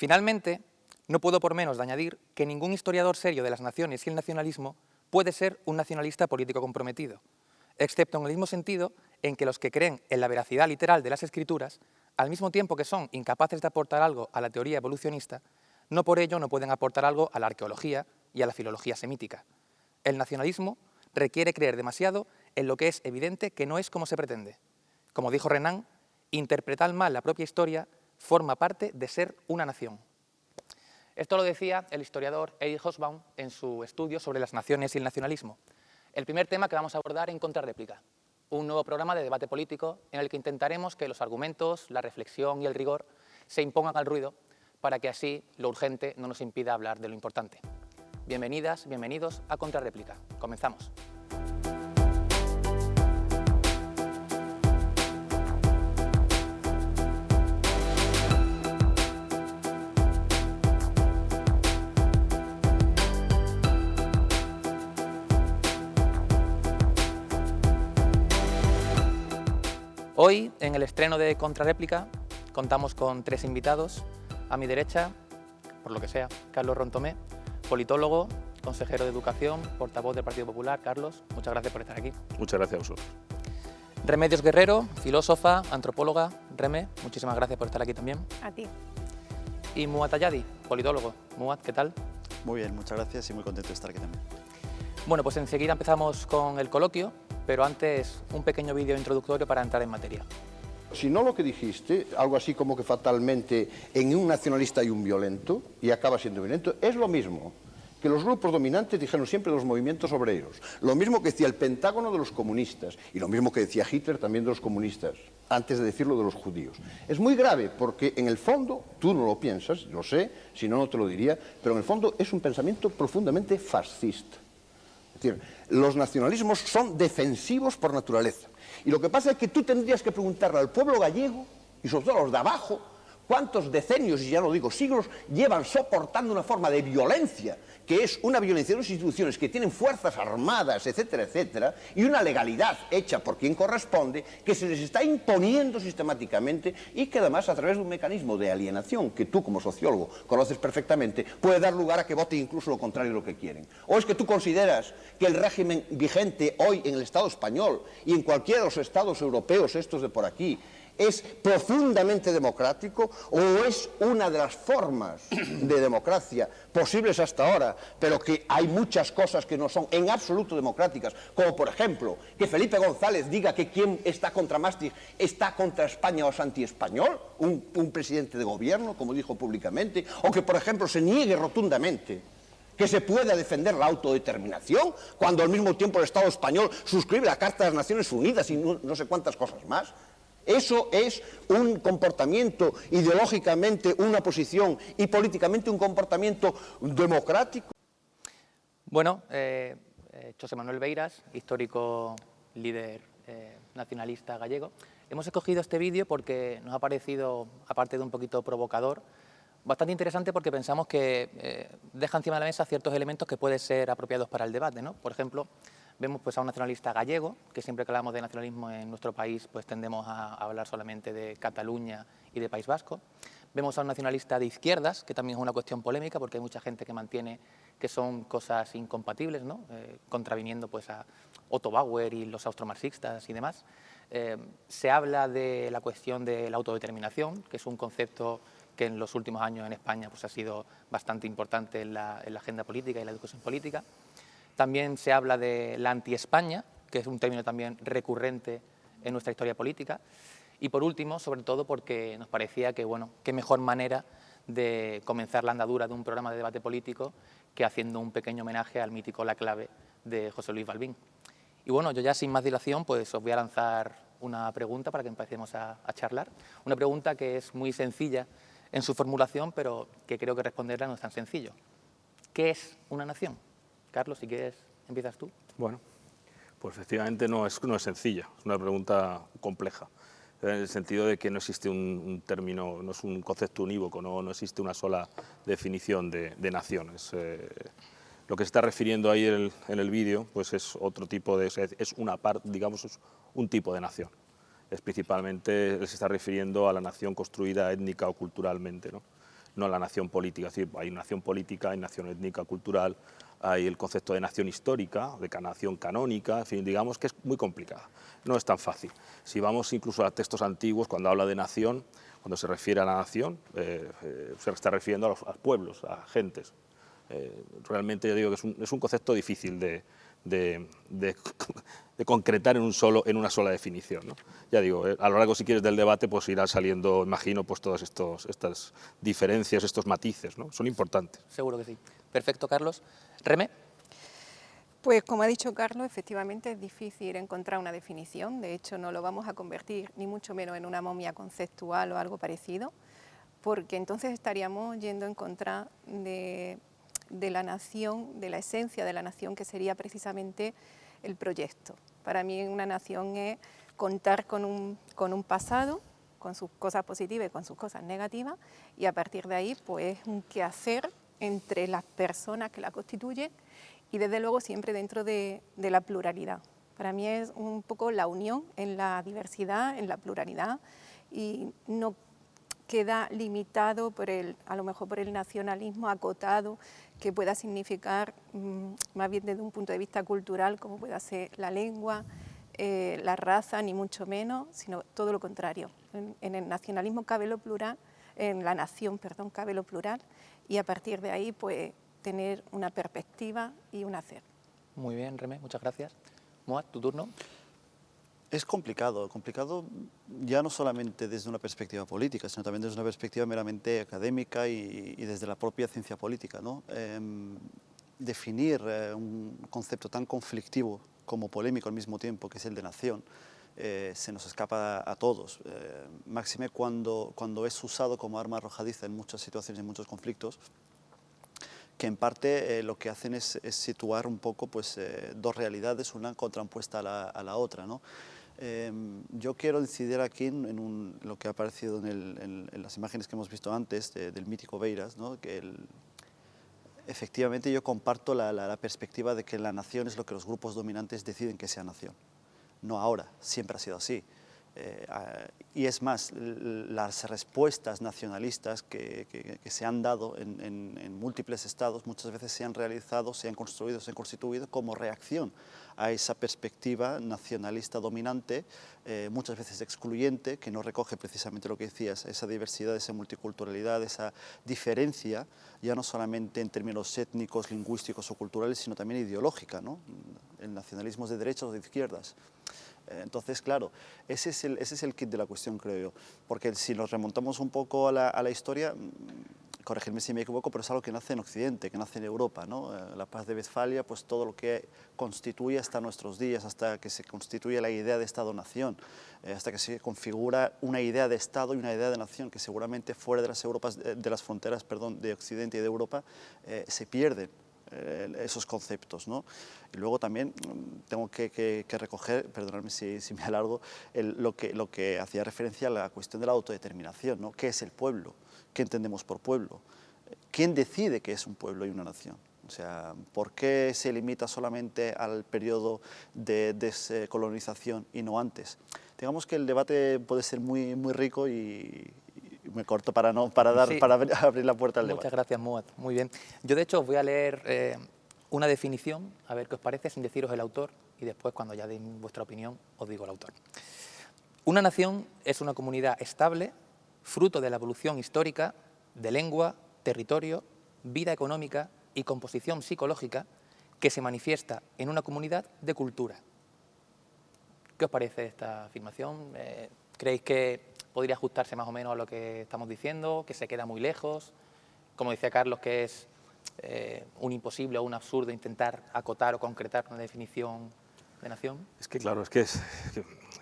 Finalmente, no puedo por menos de añadir que ningún historiador serio de las naciones y el nacionalismo puede ser un nacionalista político comprometido, excepto en el mismo sentido en que los que creen en la veracidad literal de las escrituras, al mismo tiempo que son incapaces de aportar algo a la teoría evolucionista, no por ello no pueden aportar algo a la arqueología y a la filología semítica. El nacionalismo requiere creer demasiado en lo que es evidente que no es como se pretende. Como dijo Renan, interpretar mal la propia historia forma parte de ser una nación. Esto lo decía el historiador Erich Hobsbawm en su estudio sobre las naciones y el nacionalismo. El primer tema que vamos a abordar en Contrarréplica, un nuevo programa de debate político en el que intentaremos que los argumentos, la reflexión y el rigor se impongan al ruido para que así lo urgente no nos impida hablar de lo importante. Bienvenidas, bienvenidos a Contrarréplica. Comenzamos. Hoy, en el estreno de Contrarréplica, contamos con tres invitados. A mi derecha, por lo que sea, Carlos Rontomé, politólogo, consejero de Educación, portavoz del Partido Popular. Carlos, muchas gracias por estar aquí. Muchas gracias a vosotros. Remedios Guerrero, filósofa, antropóloga. Reme, muchísimas gracias por estar aquí también. A ti. Y Muad Ayadi, politólogo. Muad, ¿qué tal? Muy bien, muchas gracias y muy contento de estar aquí también. Bueno, pues enseguida empezamos con el coloquio, pero antes un pequeño vídeo introductorio para entrar en materia. Si no lo que dijiste, algo así como que fatalmente en un nacionalista hay un violento y acaba siendo violento, es lo mismo que los grupos dominantes dijeron siempre de los movimientos obreros, lo mismo que decía el Pentágono de los comunistas y lo mismo que decía Hitler también de los comunistas, antes de decirlo de los judíos. Es muy grave porque en el fondo, tú no lo piensas, lo sé, si no, no te lo diría, pero en el fondo es un pensamiento profundamente fascista. Es decir, los nacionalismos son defensivos por naturaleza. Y lo que pasa es que tú tendrías que preguntarle al pueblo gallego, y sobre todo a los de abajo, cuántos decenios, y ya no digo siglos, llevan soportando una forma de violencia, que es una violencia de las instituciones que tienen fuerzas armadas, etcétera, etcétera, y una legalidad hecha por quien corresponde, que se les está imponiendo sistemáticamente y que además a través de un mecanismo de alienación, que tú como sociólogo conoces perfectamente, puede dar lugar a que vote incluso lo contrario de lo que quieren. ¿O es que tú consideras que el régimen vigente hoy en el Estado español y en cualquiera de los estados europeos, estos de por aquí, es profundamente democrático o es una de las formas de democracia posibles hasta ahora, pero que hay muchas cosas que no son en absoluto democráticas, como por ejemplo que Felipe González diga que quien está contra Maastricht está contra España o es antiespañol, un presidente de gobierno, como dijo públicamente, o que por ejemplo se niegue rotundamente que se pueda defender la autodeterminación cuando al mismo tiempo el Estado español suscribe la Carta de las Naciones Unidas y no sé cuántas cosas más. Eso es un comportamiento ideológicamente, una posición y políticamente un comportamiento democrático. Bueno, José Manuel Beiras, histórico líder nacionalista gallego. Hemos escogido este vídeo porque nos ha parecido, aparte de un poquito provocador, bastante interesante porque pensamos que deja encima de la mesa ciertos elementos que pueden ser apropiados para el debate, ¿no? Por ejemplo, vemos pues, a un nacionalista gallego, que siempre que hablamos de nacionalismo en nuestro país pues, tendemos a hablar solamente de Cataluña y de País Vasco. Vemos a un nacionalista de izquierdas, que también es una cuestión polémica porque hay mucha gente que mantiene que son cosas incompatibles, ¿no? Contraviniendo pues, a Otto Bauer y los austromarxistas y demás. Se habla de la cuestión de la autodeterminación, que es un concepto que en los últimos años en España pues, ha sido bastante importante en la agenda política y la educación política. También se habla de la anti-España, que es un término también recurrente en nuestra historia política. Y por último, sobre todo porque nos parecía que, bueno, qué mejor manera de comenzar la andadura de un programa de debate político que haciendo un pequeño homenaje al mítico La Clave de José Luis Balbín. Y bueno, yo ya sin más dilación pues os voy a lanzar una pregunta para que empecemos a charlar. Una pregunta que es muy sencilla en su formulación, pero que creo que responderla no es tan sencillo. ¿Qué es una nación? Carlos, si quieres, empiezas tú. Bueno, pues efectivamente no es sencilla, es una pregunta compleja, en el sentido de que no existe un término, no es un concepto unívoco, no existe una sola definición de nación. Lo que se está refiriendo ahí en el vídeo pues es otro tipo de, es una parte, digamos, es un tipo de nación. Es principalmente, se está refiriendo a la nación construida étnica o culturalmente, ¿no? no la nación política. Es decir, hay nación política, hay nación étnica, cultural, hay el concepto de nación histórica, de nación canónica, en fin, digamos que es muy complicada, no es tan fácil. Si vamos incluso a textos antiguos, cuando habla de nación, cuando se refiere a la nación, se está refiriendo a los pueblos, a gentes. Realmente yo digo que es un concepto difícil de concretar en una sola definición, ¿no? Ya digo, a lo largo, si quieres, del debate, pues irán saliendo, imagino, pues todas estas diferencias, estos matices, ¿no? Son importantes. Seguro que sí. Perfecto, Carlos. Reme. Pues como ha dicho Carlos, efectivamente es difícil encontrar una definición. De hecho, no lo vamos a convertir ni mucho menos en una momia conceptual o algo parecido, porque entonces estaríamos yendo en contra de la nación, de la esencia de la nación, que sería precisamente el proyecto. Para mí una nación es contar con un pasado, con sus cosas positivas y con sus cosas negativas, y a partir de ahí pues un quehacer entre las personas que la constituyen y desde luego siempre dentro de la pluralidad. Para mí es un poco la unión en la diversidad, en la pluralidad, y no queda limitado a lo mejor por el nacionalismo acotado que pueda significar, más bien desde un punto de vista cultural, como pueda ser la lengua, la raza, ni mucho menos, sino todo lo contrario. En el nacionalismo cabe lo plural, en la nación, perdón, cabe lo plural, y a partir de ahí, pues, tener una perspectiva y un hacer. Muy bien, Reme, muchas gracias. Moat, tu turno. Es complicado ya no solamente desde una perspectiva política, sino también desde una perspectiva meramente académica y desde la propia ciencia política, ¿no? Definir un concepto tan conflictivo como polémico al mismo tiempo, que es el de nación, se nos escapa a todos, máxime cuando es usado como arma arrojadiza en muchas situaciones, en muchos conflictos, que en parte lo que hacen es situar un poco pues, dos realidades, una contrapuesta a la otra, ¿no? Yo quiero incidir aquí en lo que ha aparecido en las imágenes que hemos visto antes del mítico Beiras, ¿no? Que efectivamente yo comparto la perspectiva de que la nación es lo que los grupos dominantes deciden que sea nación. No ahora, siempre ha sido así. Y es más, las respuestas nacionalistas que se han dado en múltiples estados muchas veces se han realizado, se han construido, se han constituido como reacción a esa perspectiva nacionalista dominante, muchas veces excluyente, que no recoge precisamente lo que decías, esa diversidad, esa multiculturalidad, esa diferencia, ya no solamente en términos étnicos, lingüísticos o culturales, sino también ideológica, ¿no? El nacionalismo es de derechas o de izquierdas. Entonces, claro, ese es el kit de la cuestión, creo yo, porque si nos remontamos un poco a la historia, corregidme si me equivoco, pero es algo que nace en Occidente, que nace en Europa, ¿no? La paz de Westfalia, pues todo lo que constituye hasta nuestros días, hasta que se constituye la idea de Estado-nación, hasta que se configura una idea de Estado y una idea de nación, que seguramente fuera de las fronteras, perdón, de Occidente y de Europa se pierden esos conceptos, ¿no? Y luego también tengo que recoger, perdonadme si me alargo, lo que hacía referencia a la cuestión de la autodeterminación, ¿no? ¿Qué es el pueblo? ¿Qué entendemos por pueblo? ¿Quién decide qué es un pueblo y una nación? O sea, ¿por qué se limita solamente al periodo de descolonización y no antes? Digamos que el debate puede ser muy, muy rico y me corto para abrir la puerta al debate. Muchas gracias, Moat. Muy bien. Yo, de hecho, os voy a leer una definición, a ver qué os parece, sin deciros el autor, y después, cuando ya deis vuestra opinión, os digo el autor. Una nación es una comunidad estable, fruto de la evolución histórica de lengua, territorio, vida económica y composición psicológica que se manifiesta en una comunidad de cultura. ¿Qué os parece esta afirmación? ¿Creéis que podría ajustarse más o menos a lo que estamos diciendo, que se queda muy lejos? Como decía Carlos, que es un imposible o un absurdo intentar acotar o concretar una definición de nación. Es que claro, es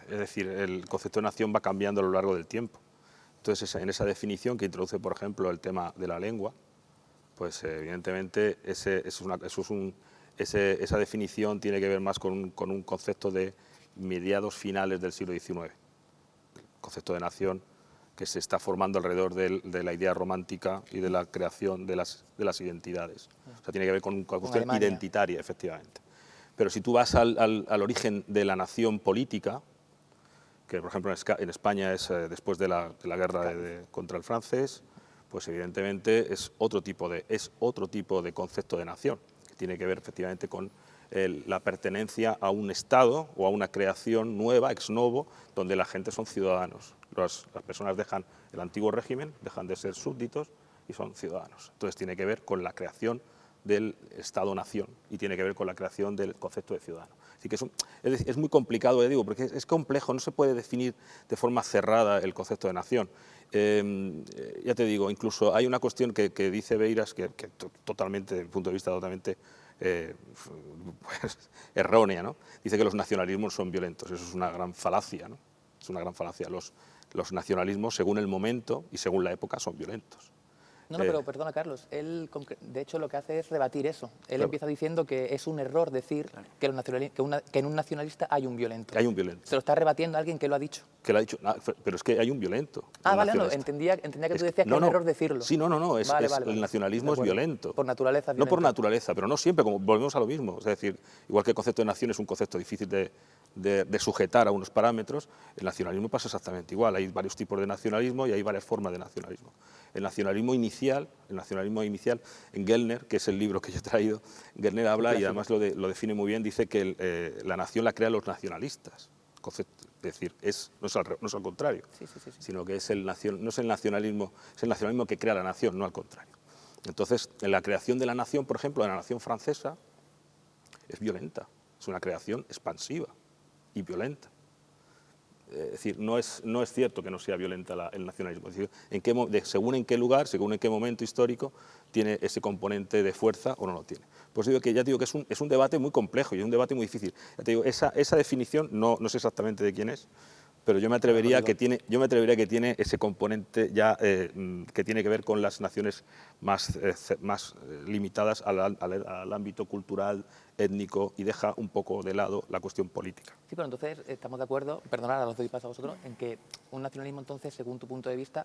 decir, el concepto de nación va cambiando a lo largo del tiempo. Entonces, en esa definición que introduce, por ejemplo, el tema de la lengua, pues evidentemente esa definición tiene que ver más con un concepto de mediados finales del siglo XIX. El concepto de nación que se está formando alrededor de la idea romántica y de la creación de las identidades. O sea, tiene que ver con una cuestión identitaria, efectivamente. Pero si tú vas al origen de la nación política, que por ejemplo en España es después de la guerra contra el francés, pues evidentemente es otro tipo de concepto de nación, que tiene que ver efectivamente con la pertenencia a un Estado o a una creación nueva, ex novo, donde la gente son ciudadanos. Las personas dejan el antiguo régimen, dejan de ser súbditos y son ciudadanos. Entonces tiene que ver con la creación del Estado-nación y tiene que ver con la creación del concepto de ciudadano. Así que es muy complicado, digo, porque es complejo, no se puede definir de forma cerrada el concepto de nación. Ya te digo, incluso hay una cuestión que dice Beiras, que totalmente, desde mi punto de vista, totalmente pues, errónea, ¿no? Dice que los nacionalismos son violentos. Eso es una gran falacia, ¿no? Es una gran falacia. Los nacionalismos, según el momento y según la época, son violentos. No, pero perdona, Carlos, él de hecho lo que hace es rebatir eso. Él empieza diciendo que es un error decir que en un nacionalista hay un violento. Hay un violento. Se lo está rebatiendo a alguien que lo ha dicho. Que lo ha dicho, pero es que hay un violento. Vale, no, entendía que tú decías que es un error decirlo. Sí, no, el nacionalismo es violento. Por naturaleza es No violento. por naturaleza, pero no siempre, como volvemos a lo mismo. Es decir, igual que el concepto de nación es un concepto difícil de sujetar a unos parámetros, el nacionalismo pasa exactamente igual. Hay varios tipos de nacionalismo y hay varias formas de nacionalismo. El nacionalismo inicial, en Gellner, que es el libro que yo he traído, Gellner habla y además lo define muy bien, dice que la nación la crean los nacionalistas. Es decir, no es al contrario, sino que no es el nacionalismo que crea la nación, no al contrario. Entonces, en la creación de la nación, por ejemplo, de la nación francesa, es violenta, es una creación expansiva y violenta. Es decir, no es cierto que no sea violenta el nacionalismo. Es decir, según en qué lugar, según en qué momento histórico, tiene ese componente de fuerza o no lo tiene. Pues ya te digo que es un debate muy complejo y es un debate muy difícil. Ya te digo, esa definición no sé exactamente de quién es, pero yo me atrevería que tiene ese componente ya que tiene que ver con las naciones más limitadas al ámbito cultural, étnico, y deja un poco de lado la cuestión política. Sí, pero entonces estamos de acuerdo, perdonad, os doy paso a vosotros, en que un nacionalismo entonces, según tu punto de vista,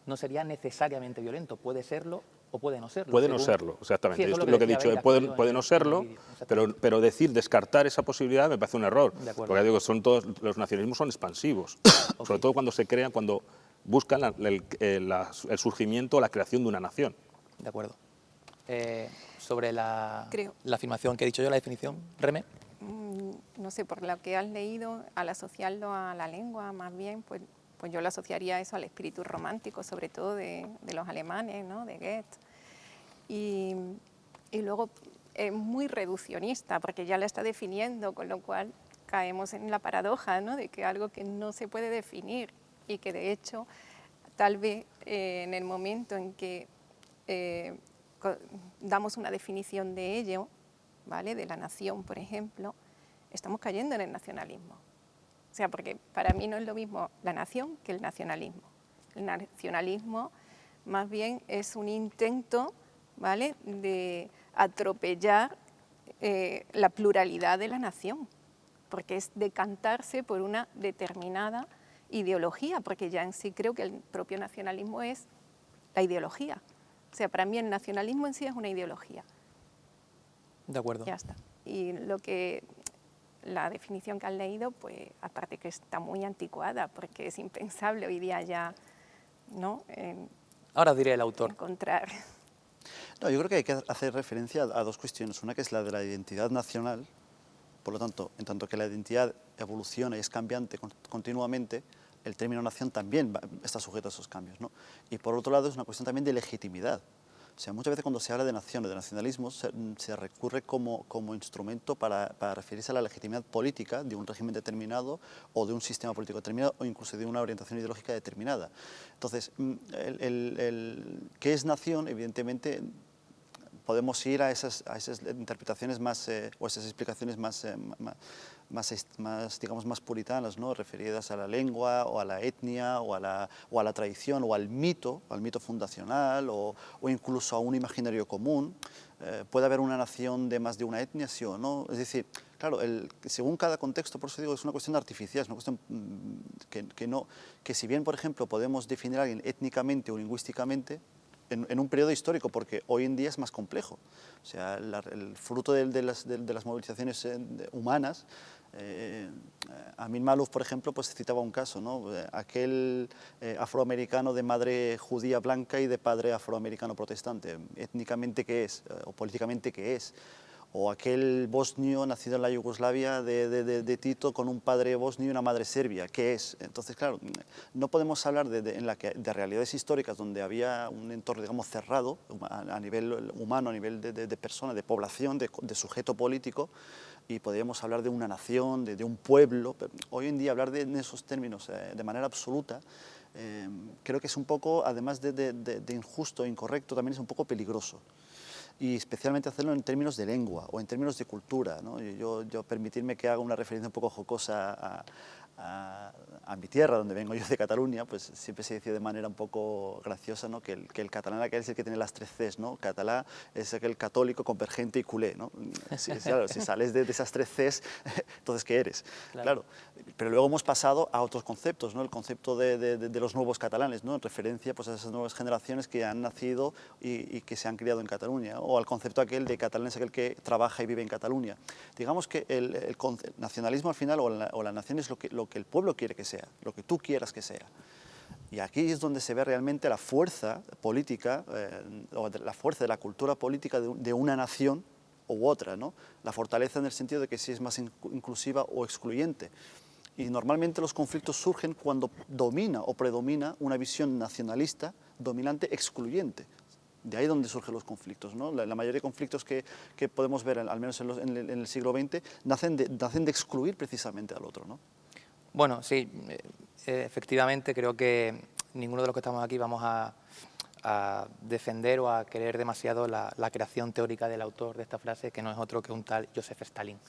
no sería necesariamente violento. Puede serlo o puede no serlo. Puede no serlo, exactamente. Sí, Esto es lo que he dicho, puede no serlo, pero descartar esa posibilidad me parece un error. Porque digo, los nacionalismos son expansivos, sobre todo cuando buscan el surgimiento o la creación de una nación. De acuerdo. Sobre la afirmación que he dicho yo, la definición, Reme. No sé, por lo que has leído, al asociarlo a la lengua, más bien, pues yo lo asociaría eso al espíritu romántico, sobre todo de los alemanes, ¿no? De Goethe. Y luego es muy reduccionista, porque ya la está definiendo, con lo cual caemos en la paradoja, ¿no? De que algo que no se puede definir y que de hecho tal vez en el momento en que damos una definición de ello, ¿vale? De la nación, por ejemplo, estamos cayendo en el nacionalismo. O sea, porque para mí no es lo mismo la nación que el nacionalismo. El nacionalismo más bien es un intento, ¿vale?, de atropellar la pluralidad de la nación, porque es decantarse por una determinada ideología, porque ya en sí creo que el propio nacionalismo es la ideología. O sea, para mí el nacionalismo en sí es una ideología. De acuerdo. Ya está. Y la definición que has leído, pues aparte que está muy anticuada, porque es impensable hoy día ya, ¿no? Ahora os diré el autor. Encontrar. No, yo creo que hay que hacer referencia a dos cuestiones. Una que es la de la identidad nacional, por lo tanto, en tanto que la identidad evoluciona y es cambiante continuamente, el término nación también está sujeto a esos cambios, ¿no? Y por otro lado es una cuestión también de legitimidad. O sea, muchas veces cuando se habla de nación o de nacionalismo se recurre como instrumento para referirse a la legitimidad política de un régimen determinado o de un sistema político determinado o incluso de una orientación ideológica determinada. Entonces, ¿qué es nación? Evidentemente podemos ir a esas interpretaciones más, o esas explicaciones más digamos, más puritanas, ¿no? Referidas a la lengua o a la etnia o a la tradición o al mito fundacional o incluso a un imaginario común. ¿Puede haber una nación de más de una etnia, sí o no? Es decir, claro, según cada contexto, por eso digo, es una cuestión artificial, es una cuestión que si bien, por ejemplo, podemos definir a alguien étnicamente o lingüísticamente, en un periodo histórico, porque hoy en día es más complejo. O sea, el fruto de las movilizaciones humanas Amin Maalouf, por ejemplo, pues citaba un caso, ¿no? Aquel afroamericano de madre judía blanca y de padre afroamericano protestante, étnicamente ¿qué es? O políticamente ¿qué es? O aquel bosnio nacido en la Yugoslavia de Tito con un padre bosnio y una madre serbia, ¿qué es? Entonces, claro, no podemos hablar de realidades históricas donde había un entorno, digamos, cerrado a nivel humano, a nivel de persona, de población, de sujeto político, y podríamos hablar de una nación, de un pueblo. Hoy en día hablar en esos términos de manera absoluta, creo que es un poco, además de injusto e incorrecto, también es un poco peligroso. Y especialmente hacerlo en términos de lengua o en términos de cultura, ¿no? Yo permitirme que haga una referencia un poco jocosa a mi tierra, donde vengo yo, de Cataluña, pues siempre se dice de manera un poco graciosa, ¿no? que el catalán aquel es el que tiene las 3 Cs, ¿no? Catalá es aquel católico, convergente y culé, ¿no? Claro, si sales de esas 3 Cs, entonces ¿qué eres? Claro. Pero luego hemos pasado a otros conceptos, ¿no? El concepto de los nuevos catalanes, ¿no? En referencia pues, a esas nuevas generaciones que han nacido y que se han criado en Cataluña, o al concepto aquel de catalán es aquel que trabaja y vive en Cataluña. Digamos que el nacionalismo al final o la nación es lo que el pueblo quiere que sea, lo que tú quieras que sea. Y aquí es donde se ve realmente la fuerza política, o la fuerza de la cultura política de una nación u otra, ¿no? La fortaleza en el sentido de que si es más inclusiva o excluyente. Y normalmente los conflictos surgen cuando domina o predomina una visión nacionalista dominante excluyente. De ahí es donde surgen los conflictos, ¿no? La mayoría de conflictos que podemos ver, al menos en el siglo XX, nacen de excluir precisamente al otro, ¿no? Bueno, sí, efectivamente creo que ninguno de los que estamos aquí vamos a defender o a querer demasiado la creación teórica del autor de esta frase, que no es otro que un tal Joseph Stalin,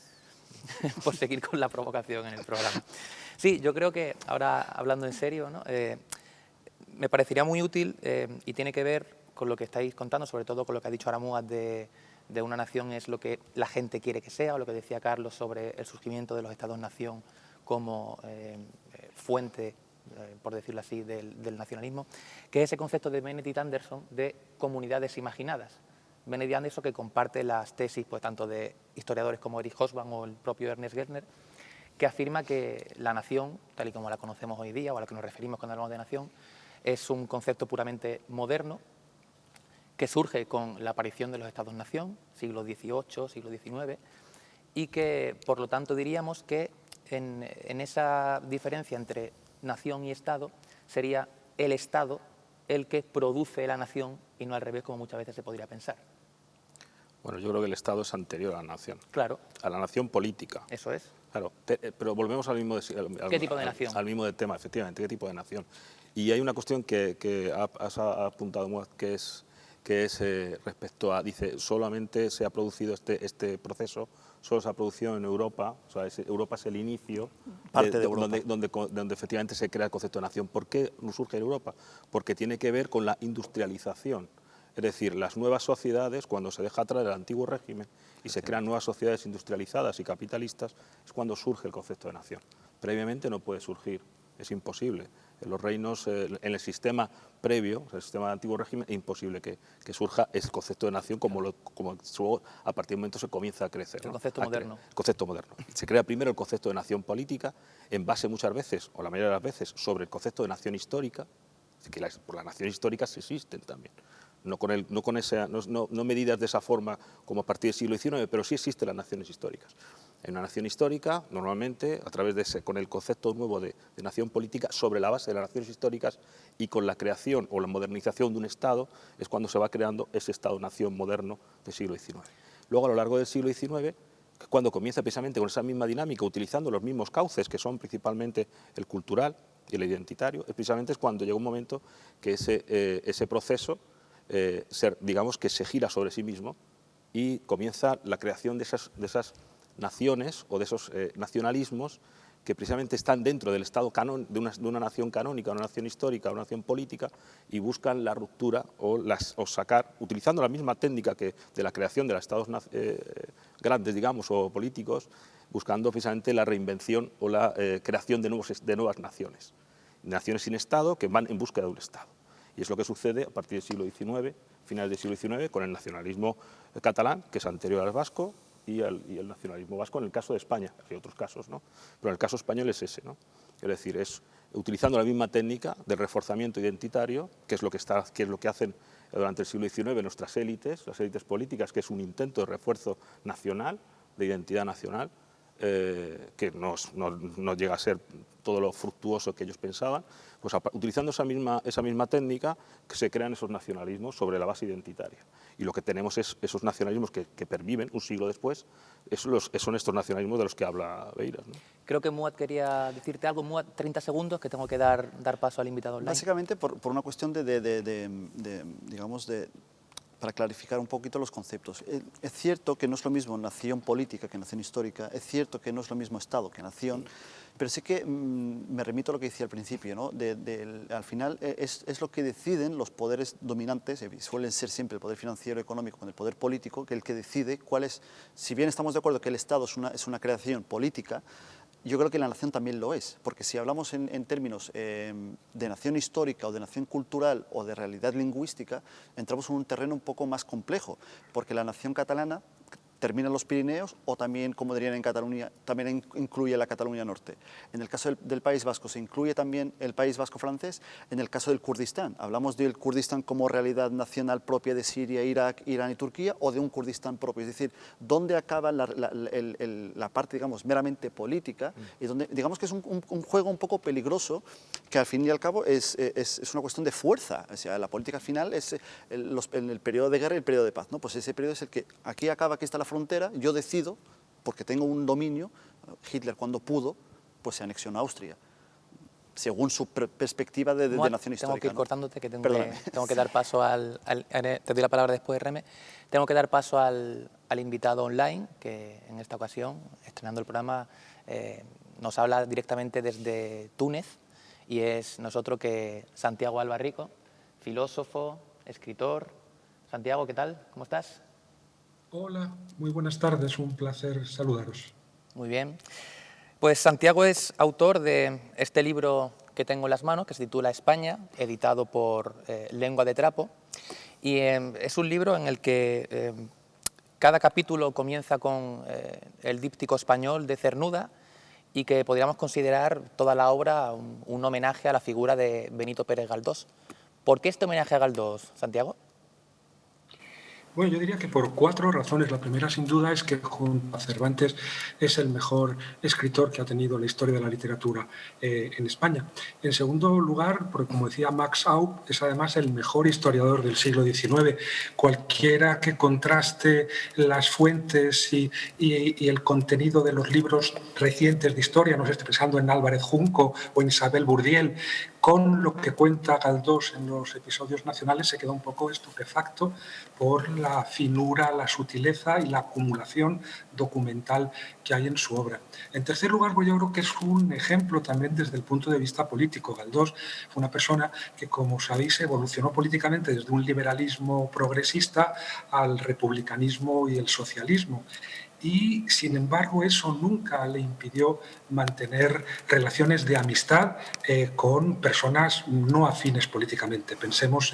por seguir con la provocación en el programa. Sí, yo creo que, ahora hablando en serio, ¿no? Me parecería muy útil y tiene que ver con lo que estáis contando, sobre todo con lo que ha dicho Aramúa de una nación es lo que la gente quiere que sea, o lo que decía Carlos sobre el surgimiento de los estados-nación como fuente, por decirlo así, del nacionalismo, que es ese concepto de Benedict Anderson de comunidades imaginadas. Benedict Anderson, que comparte las tesis pues, tanto de historiadores como Erich Hobsbawm o el propio Ernest Gellner, que afirma que la nación, tal y como la conocemos hoy día, o a la que nos referimos cuando hablamos de nación, es un concepto puramente moderno, que surge con la aparición de los estados-nación, siglo XVIII, siglo XIX, y que, por lo tanto, diríamos que en esa diferencia entre nación y Estado sería el Estado el que produce la nación y no al revés, como muchas veces se podría pensar. Bueno, yo creo que el Estado es anterior a la nación. Claro. A la nación política. Eso es. Claro, pero volvemos al mismo, ¿Qué tipo de nación? Al mismo tema, efectivamente, ¿qué tipo de nación? Y hay una cuestión que has apuntado, que es respecto a, dice, solamente se ha producido este proceso, solo se ha producido en Europa, o sea, Europa es el inicio Parte de Europa. donde efectivamente se crea el concepto de nación. ¿Por qué surge en Europa? Porque tiene que ver con la industrialización. Es decir, las nuevas sociedades, cuando se deja atrás el antiguo régimen y se crean nuevas sociedades industrializadas y capitalistas, es cuando surge el concepto de nación. Previamente no puede surgir, es imposible. En los reinos, en el sistema previo, el sistema del antiguo régimen, es imposible que surja el concepto de nación como a partir del momento se comienza a crecer. El concepto moderno. El concepto moderno. Se crea primero el concepto de nación política, en base muchas veces, o la mayoría de las veces, sobre el concepto de nación histórica, que las naciones históricas existen también. No medidas de esa forma como a partir del siglo XIX, pero sí existen las naciones históricas. En una nación histórica, normalmente, a través de con el concepto nuevo de nación política, sobre la base de las naciones históricas y con la creación o la modernización de un Estado, es cuando se va creando ese Estado-nación moderno del siglo XIX. Luego, a lo largo del siglo XIX, cuando comienza precisamente con esa misma dinámica, utilizando los mismos cauces, que son principalmente el cultural y el identitario, precisamente es cuando llega un momento que ese proceso digamos que se gira sobre sí mismo y comienza la creación de esas naciones o de esos nacionalismos que precisamente están dentro del Estado de una nación canónica, una nación histórica, una nación política, y buscan la ruptura o sacar, utilizando la misma técnica que de la creación de los Estados grandes, digamos, o políticos, buscando precisamente la reinvención o la creación de nuevas naciones. Naciones sin Estado que van en búsqueda de un Estado. Y es lo que sucede a partir del siglo XIX, finales del siglo XIX, con el nacionalismo catalán, que es anterior al vasco, y el nacionalismo vasco en el caso de España. Hay otros casos, ¿no? Pero en el caso español es ese, ¿no? Es decir, es utilizando la misma técnica del reforzamiento identitario, que es lo que hacen durante el siglo XIX nuestras élites, las élites políticas, que es un intento de refuerzo nacional, de identidad nacional, que no llega a ser todo lo fructuoso que ellos pensaban, pues utilizando esa misma técnica que se crean esos nacionalismos sobre la base identitaria. Y lo que tenemos es esos nacionalismos que perviven un siglo después, son estos nacionalismos de los que habla Beiras, ¿no? Creo que Muad quería decirte algo. Muad, 30 segundos, que tengo que dar paso al invitado online. Básicamente por una cuestión para clarificar un poquito los conceptos. Es cierto que no es lo mismo nación política que nación histórica, es cierto que no es lo mismo Estado que nación, pero sí que me remito a lo que decía al principio, ¿no? Al final es lo que deciden los poderes dominantes, suelen ser siempre el poder financiero, económico, con el poder político, que el que decide cuál es, si bien estamos de acuerdo que el Estado es una creación política, yo creo que la nación también lo es, porque si hablamos en términos de nación histórica o de nación cultural o de realidad lingüística, entramos en un terreno un poco más complejo, porque la nación catalana termina en los Pirineos o también, como dirían en Cataluña, también incluye la Cataluña Norte. En el caso del País Vasco se incluye también el País Vasco francés. En el caso del Kurdistán, hablamos del Kurdistán como realidad nacional propia de Siria, Irak, Irán y Turquía, o de un Kurdistán propio, es decir, dónde acaba la parte, digamos, meramente política, y donde, digamos que es un juego un poco peligroso, que al fin y al cabo es una cuestión de fuerza. O sea, la política final es en el periodo de guerra y el periodo de paz, ¿no? Pues ese periodo es el que aquí acaba, aquí está la frontera, yo decido, porque tengo un dominio. Hitler, cuando pudo, pues se anexiona a Austria, según su perspectiva de nación histórica. Tengo que ir, ¿no?, cortándote, que tengo que dar paso te doy la palabra después, Reme. Tengo que dar paso al invitado online, que en esta ocasión, estrenando el programa, nos habla directamente desde Túnez, y es nosotros que Santiago Albarrico, filósofo, escritor. Santiago, ¿qué tal? ¿Cómo estás? Hola, muy buenas tardes, un placer saludaros. Muy bien. Pues Santiago es autor de este libro que tengo en las manos, que se titula España, editado por Lengua de Trapo, y es un libro en el que cada capítulo comienza con el díptico español de Cernuda, y que podríamos considerar toda la obra un homenaje a la figura de Benito Pérez Galdós. ¿Por qué este homenaje a Galdós, Santiago? Bueno, yo diría que por 4 razones. La primera, sin duda, es que junto a Cervantes es el mejor escritor que ha tenido la historia de la literatura en España. En segundo lugar, porque como decía Max Aub, es además el mejor historiador del siglo XIX. Cualquiera que contraste las fuentes y el contenido de los libros recientes de historia, no sé, estoy pensando en Álvarez Junco o en Isabel Bourdiel, con lo que cuenta Galdós en los episodios nacionales, se queda un poco estupefacto por la finura, la sutileza y la acumulación documental que hay en su obra. En tercer lugar, pues yo creo que es un ejemplo también desde el punto de vista político. Galdós fue una persona que, como sabéis, evolucionó políticamente desde un liberalismo progresista al republicanismo y el socialismo. Y, sin embargo, eso nunca le impidió mantener relaciones de amistad con personas no afines políticamente. Pensemos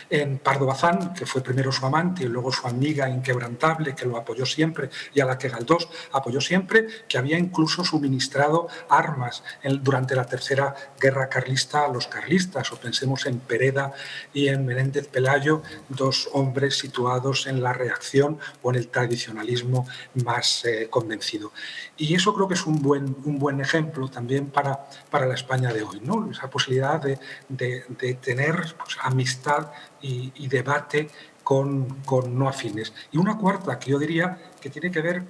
en Pardo Bazán, que fue primero su amante y luego su amiga inquebrantable, que lo apoyó siempre y a la que Galdós apoyó siempre, que había incluso suministrado armas durante la Tercera Guerra Carlista a los carlistas. O pensemos en Pereda y en Menéndez Pelayo, 2 hombres situados en la reacción o en el tradicionalismo más convencido. Y eso creo que es un buen ejemplo también para la España de hoy, ¿no? Esa posibilidad de tener, pues, amistad y debate con no afines. Y una cuarta, que yo diría que tiene que ver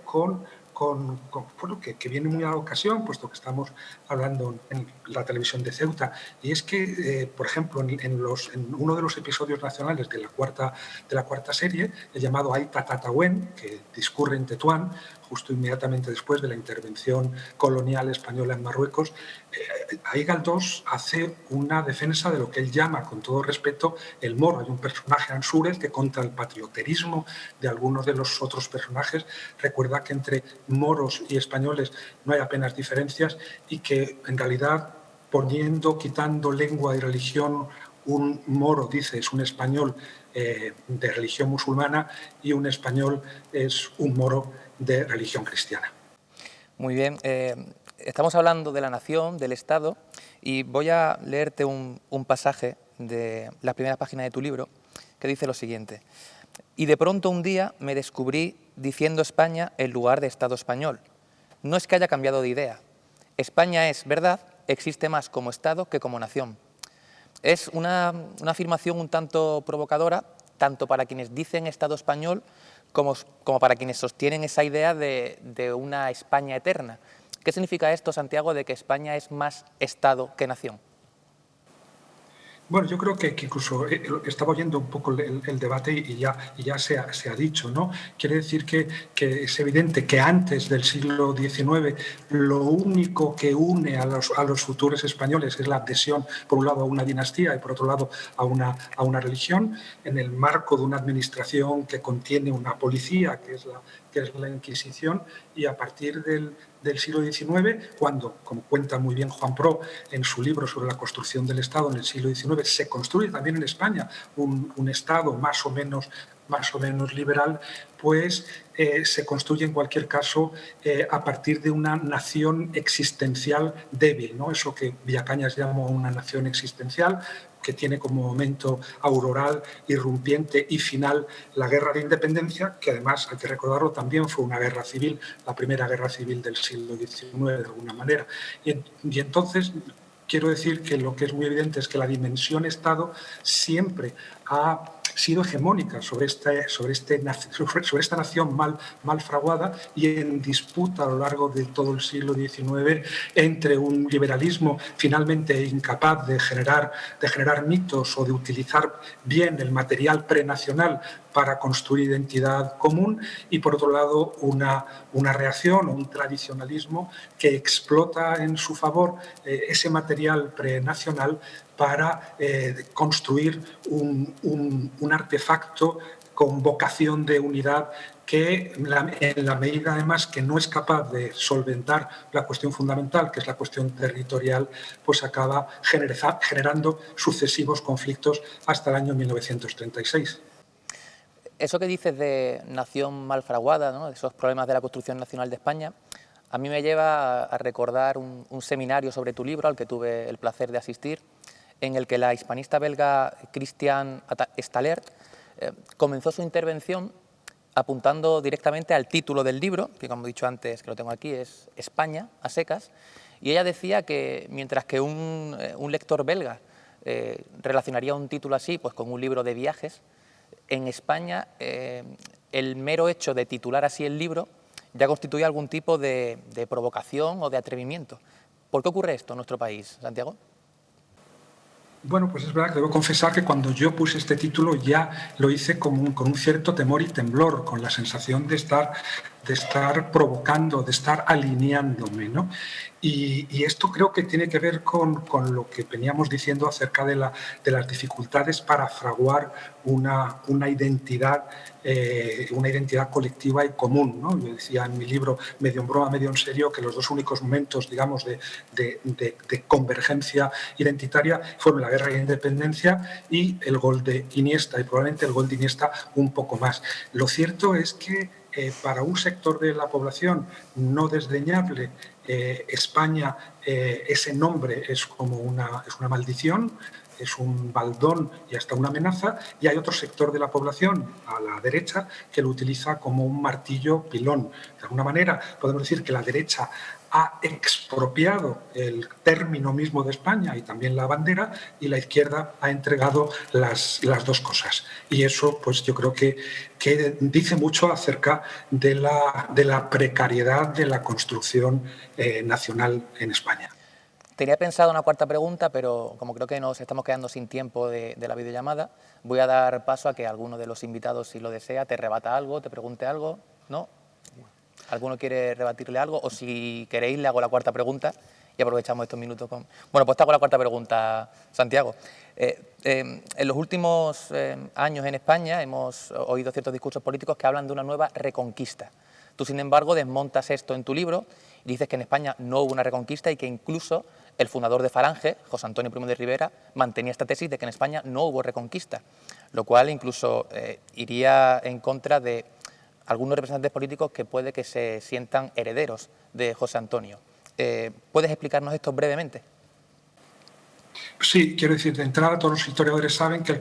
bueno, que viene muy a la ocasión, puesto que estamos hablando en la televisión de Ceuta, y es que, por ejemplo, en uno de los episodios nacionales de la cuarta serie, el llamado Aita Tatahuén, que discurre en Tetuán, justo inmediatamente después de la intervención colonial española en Marruecos, ahí Galdós hace una defensa de lo que él llama, con todo respeto, el moro. Hay un personaje, Ansúrez, que contra el patrioterismo de algunos de los otros personajes recuerda que entre moros y españoles no hay apenas diferencias y que en realidad, quitando lengua y religión un moro, dice, es un español de religión musulmana y un español es un moro de religión cristiana. Muy bien, estamos hablando de la nación, del Estado, y voy a leerte un pasaje de la primera página de tu libro que dice lo siguiente: y de pronto un día me descubrí diciendo España en lugar de Estado español. No es que haya cambiado de idea. España es, verdad, existe más como Estado que como nación. Es una afirmación un tanto provocadora, tanto para quienes dicen Estado español como para quienes sostienen esa idea de una España eterna. ¿Qué significa esto, Santiago, de que España es más Estado que nación? Bueno, yo creo que incluso estaba oyendo un poco el debate y ya se ha dicho, ¿no? Quiere decir que es evidente que antes del siglo XIX lo único que une a los futuros españoles es la adhesión, por un lado, a una dinastía y por otro lado a una religión, en el marco de una administración que contiene una policía, que es la Inquisición, y a partir del siglo XIX, cuando, como cuenta muy bien Juan Pro en su libro sobre la construcción del Estado en el siglo XIX, se construye también en España un Estado más o menos liberal, pues se construye en cualquier caso a partir de una nación existencial débil, ¿no? Eso que Villacañas llama una nación existencial, que tiene como momento auroral, irrumpiente y final la guerra de independencia, que además, hay que recordarlo, también fue una guerra civil, la primera guerra civil del siglo XIX de alguna manera. Y entonces quiero decir que lo que es muy evidente es que la dimensión Estado siempre ha sido hegemónica sobre esta nación mal fraguada y en disputa a lo largo de todo el siglo XIX entre un liberalismo finalmente incapaz de generar mitos o de utilizar bien el material prenacional para construir identidad común y, por otro lado, una reacción o un tradicionalismo que explota en su favor ese material prenacional para construir un artefacto con vocación de unidad que, en la medida además que no es capaz de solventar la cuestión fundamental, que es la cuestión territorial, pues acaba generando sucesivos conflictos hasta el año 1936. Eso que dices de nación mal fraguada, ¿no?, de esos problemas de la construcción nacional de España, a mí me lleva a recordar un seminario sobre tu libro al que tuve el placer de asistir, en el que la hispanista belga Christiane Stalert comenzó su intervención apuntando directamente al título del libro, que como he dicho antes, que lo tengo aquí, es España, a secas, y ella decía que mientras que un lector belga relacionaría un título así pues con un libro de viajes, en España el mero hecho de titular así el libro ya constituye algún tipo de provocación o de atrevimiento. ¿Por qué ocurre esto en nuestro país, Santiago? Bueno, pues es verdad que debo confesar que cuando yo puse este título ya lo hice con un cierto temor y temblor, con la sensación de estar provocando, de estar alineándome, ¿no? Y esto creo que tiene que ver con lo que veníamos diciendo acerca de las dificultades para fraguar una identidad colectiva y común, ¿no? Yo decía en mi libro, medio en broma, medio en serio, que los dos únicos momentos, digamos, de convergencia identitaria fueron la guerra de independencia y el gol de Iniesta, y probablemente el gol de Iniesta un poco más. Lo cierto es que para un sector de la población no desdeñable, España, ese nombre es como una maldición, es un baldón y hasta una amenaza, y hay otro sector de la población, a la derecha, que lo utiliza como un martillo pilón. De alguna manera podemos decir que la derecha ha expropiado el término mismo de España y también la bandera, y la izquierda ha entregado las dos cosas. Y eso, pues yo creo que dice mucho acerca de la precariedad de la construcción nacional en España. Tenía pensado una cuarta pregunta, pero como creo que nos estamos quedando sin tiempo de la videollamada, voy a dar paso a que alguno de los invitados, si lo desea, te rebata algo, te pregunte algo, ¿no? ¿Alguno quiere rebatirle algo? O si queréis, le hago la cuarta pregunta y aprovechamos estos minutos con... Bueno, pues te hago la cuarta pregunta, Santiago. En los últimos años en España hemos oído ciertos discursos políticos que hablan de una nueva reconquista. Tú, sin embargo, desmontas esto en tu libro y dices que en España no hubo una reconquista y que incluso el fundador de Falange, José Antonio Primo de Rivera, mantenía esta tesis de que en España no hubo reconquista, lo cual incluso iría en contra de algunos representantes políticos que puede que se sientan herederos de José Antonio. ¿Puedes explicarnos esto brevemente? Sí, quiero decir, de entrada todos los historiadores saben que el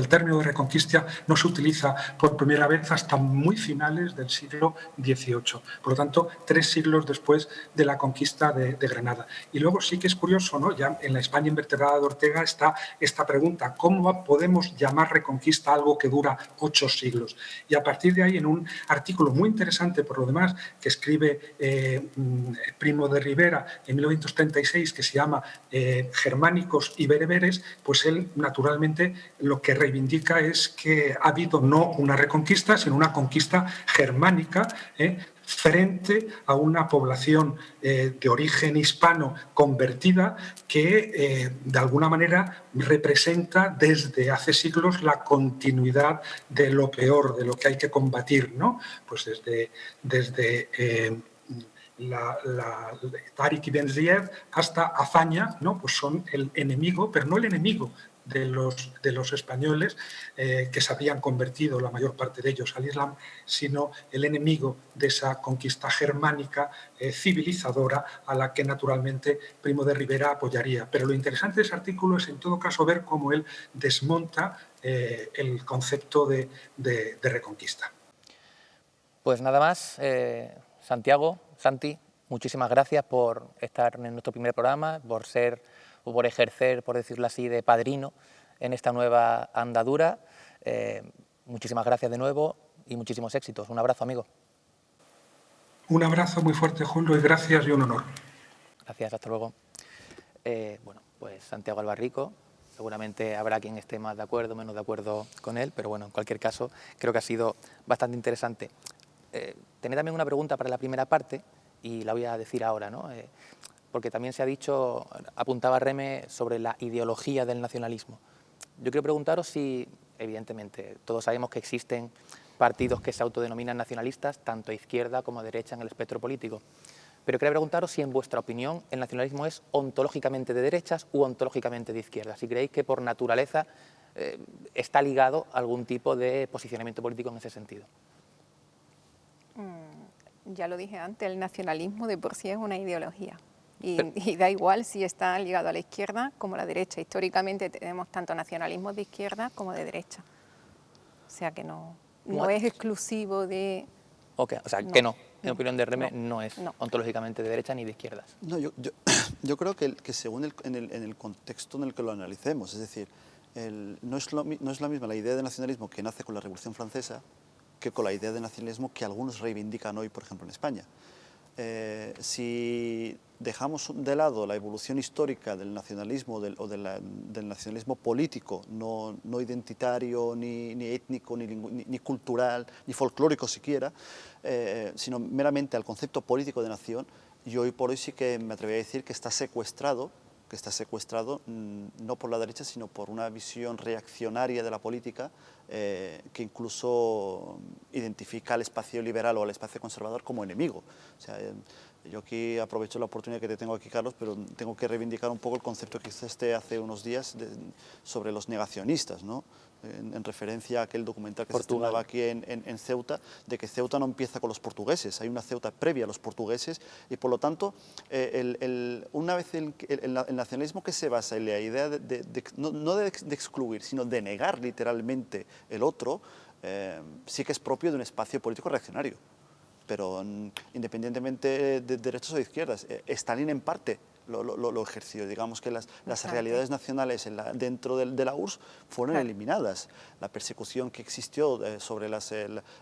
término de reconquista no se utiliza por primera vez hasta muy finales del siglo XVIII, por lo tanto 3 siglos después de la conquista de Granada. Y luego sí que es curioso, ¿no? Ya en la España invertebrada de Ortega está esta pregunta, ¿cómo podemos llamar reconquista algo que dura 8 siglos? Y a partir de ahí, en un artículo muy interesante por lo demás, que escribe Primo de Rivera en 1936, que se llama Germánicos y bereberes, pues él naturalmente lo que reivindica es que ha habido no una reconquista, sino una conquista germánica frente a una población de origen hispano convertida que de alguna manera representa desde hace siglos la continuidad de lo peor, de lo que hay que combatir, ¿no? Pues desde Tariq ibn Ziyad hasta Azaña, ¿no? Pues son el enemigo, pero no el enemigo de los españoles que se habían convertido, la mayor parte de ellos, al Islam, sino el enemigo de esa conquista germánica civilizadora a la que naturalmente Primo de Rivera apoyaría. Pero lo interesante de ese artículo es en todo caso ver cómo él desmonta el concepto de reconquista. Pues nada más, Santiago, Santi, muchísimas gracias por estar en nuestro primer programa, por ejercer, por decirlo así, de padrino en esta nueva andadura. Muchísimas gracias de nuevo y muchísimos éxitos. Un abrazo, amigo. Un abrazo muy fuerte, Julio, y gracias y un honor. Gracias, hasta luego. Bueno, pues Santiago Albarrico, seguramente habrá quien esté más de acuerdo, menos de acuerdo con él, pero bueno, en cualquier caso, creo que ha sido bastante interesante. Tenía también una pregunta para la primera parte y la voy a decir ahora, ¿no? Porque también se ha dicho, apuntaba Reme, sobre la ideología del nacionalismo. Yo quiero preguntaros si, evidentemente, todos sabemos que existen partidos que se autodenominan nacionalistas, tanto a izquierda como a derecha en el espectro político. Pero quería preguntaros si, en vuestra opinión, el nacionalismo es ontológicamente de derechas u ontológicamente de izquierdas. Si creéis que por naturaleza está ligado a algún tipo de posicionamiento político en ese sentido. Ya lo dije antes, el nacionalismo de por sí es una ideología y da igual si está ligado a la izquierda como a la derecha. Históricamente tenemos tanto nacionalismo de izquierda como de derecha. O sea que no es exclusivo de... Okay, o sea, que no. En opinión de Reme, no es ontológicamente de derecha ni de izquierdas. No, yo creo que según en el contexto en el que lo analicemos, es decir, no es la misma la idea de nacionalismo que nace con la Revolución Francesa que con la idea de nacionalismo que algunos reivindican hoy, por ejemplo, en España. Si dejamos de lado la evolución histórica del nacionalismo del nacionalismo político, no identitario, ni étnico, ni cultural, ni folclórico siquiera, sino meramente al concepto político de nación, yo hoy por hoy sí que me atrevería a decir que está secuestrado no por la derecha, sino por una visión reaccionaria de la política que incluso identifica al espacio liberal o al espacio conservador como enemigo. O sea, yo aquí aprovecho la oportunidad que te tengo aquí, Carlos, pero tengo que reivindicar un poco el concepto que hiciste hace unos días sobre los negacionistas, ¿no? En referencia a aquel documental que se estrenaba aquí en Ceuta, de que Ceuta no empieza con los portugueses, hay una Ceuta previa a los portugueses y por lo tanto, una vez el nacionalismo que se basa en la idea no de excluir, sino de negar literalmente el otro, sí que es propio de un espacio político reaccionario. Pero independientemente de derechos o de izquierdas, Stalin en parte lo ejerció. Digamos que las realidades nacionales dentro de la URSS fueron eliminadas. La persecución que existió sobre las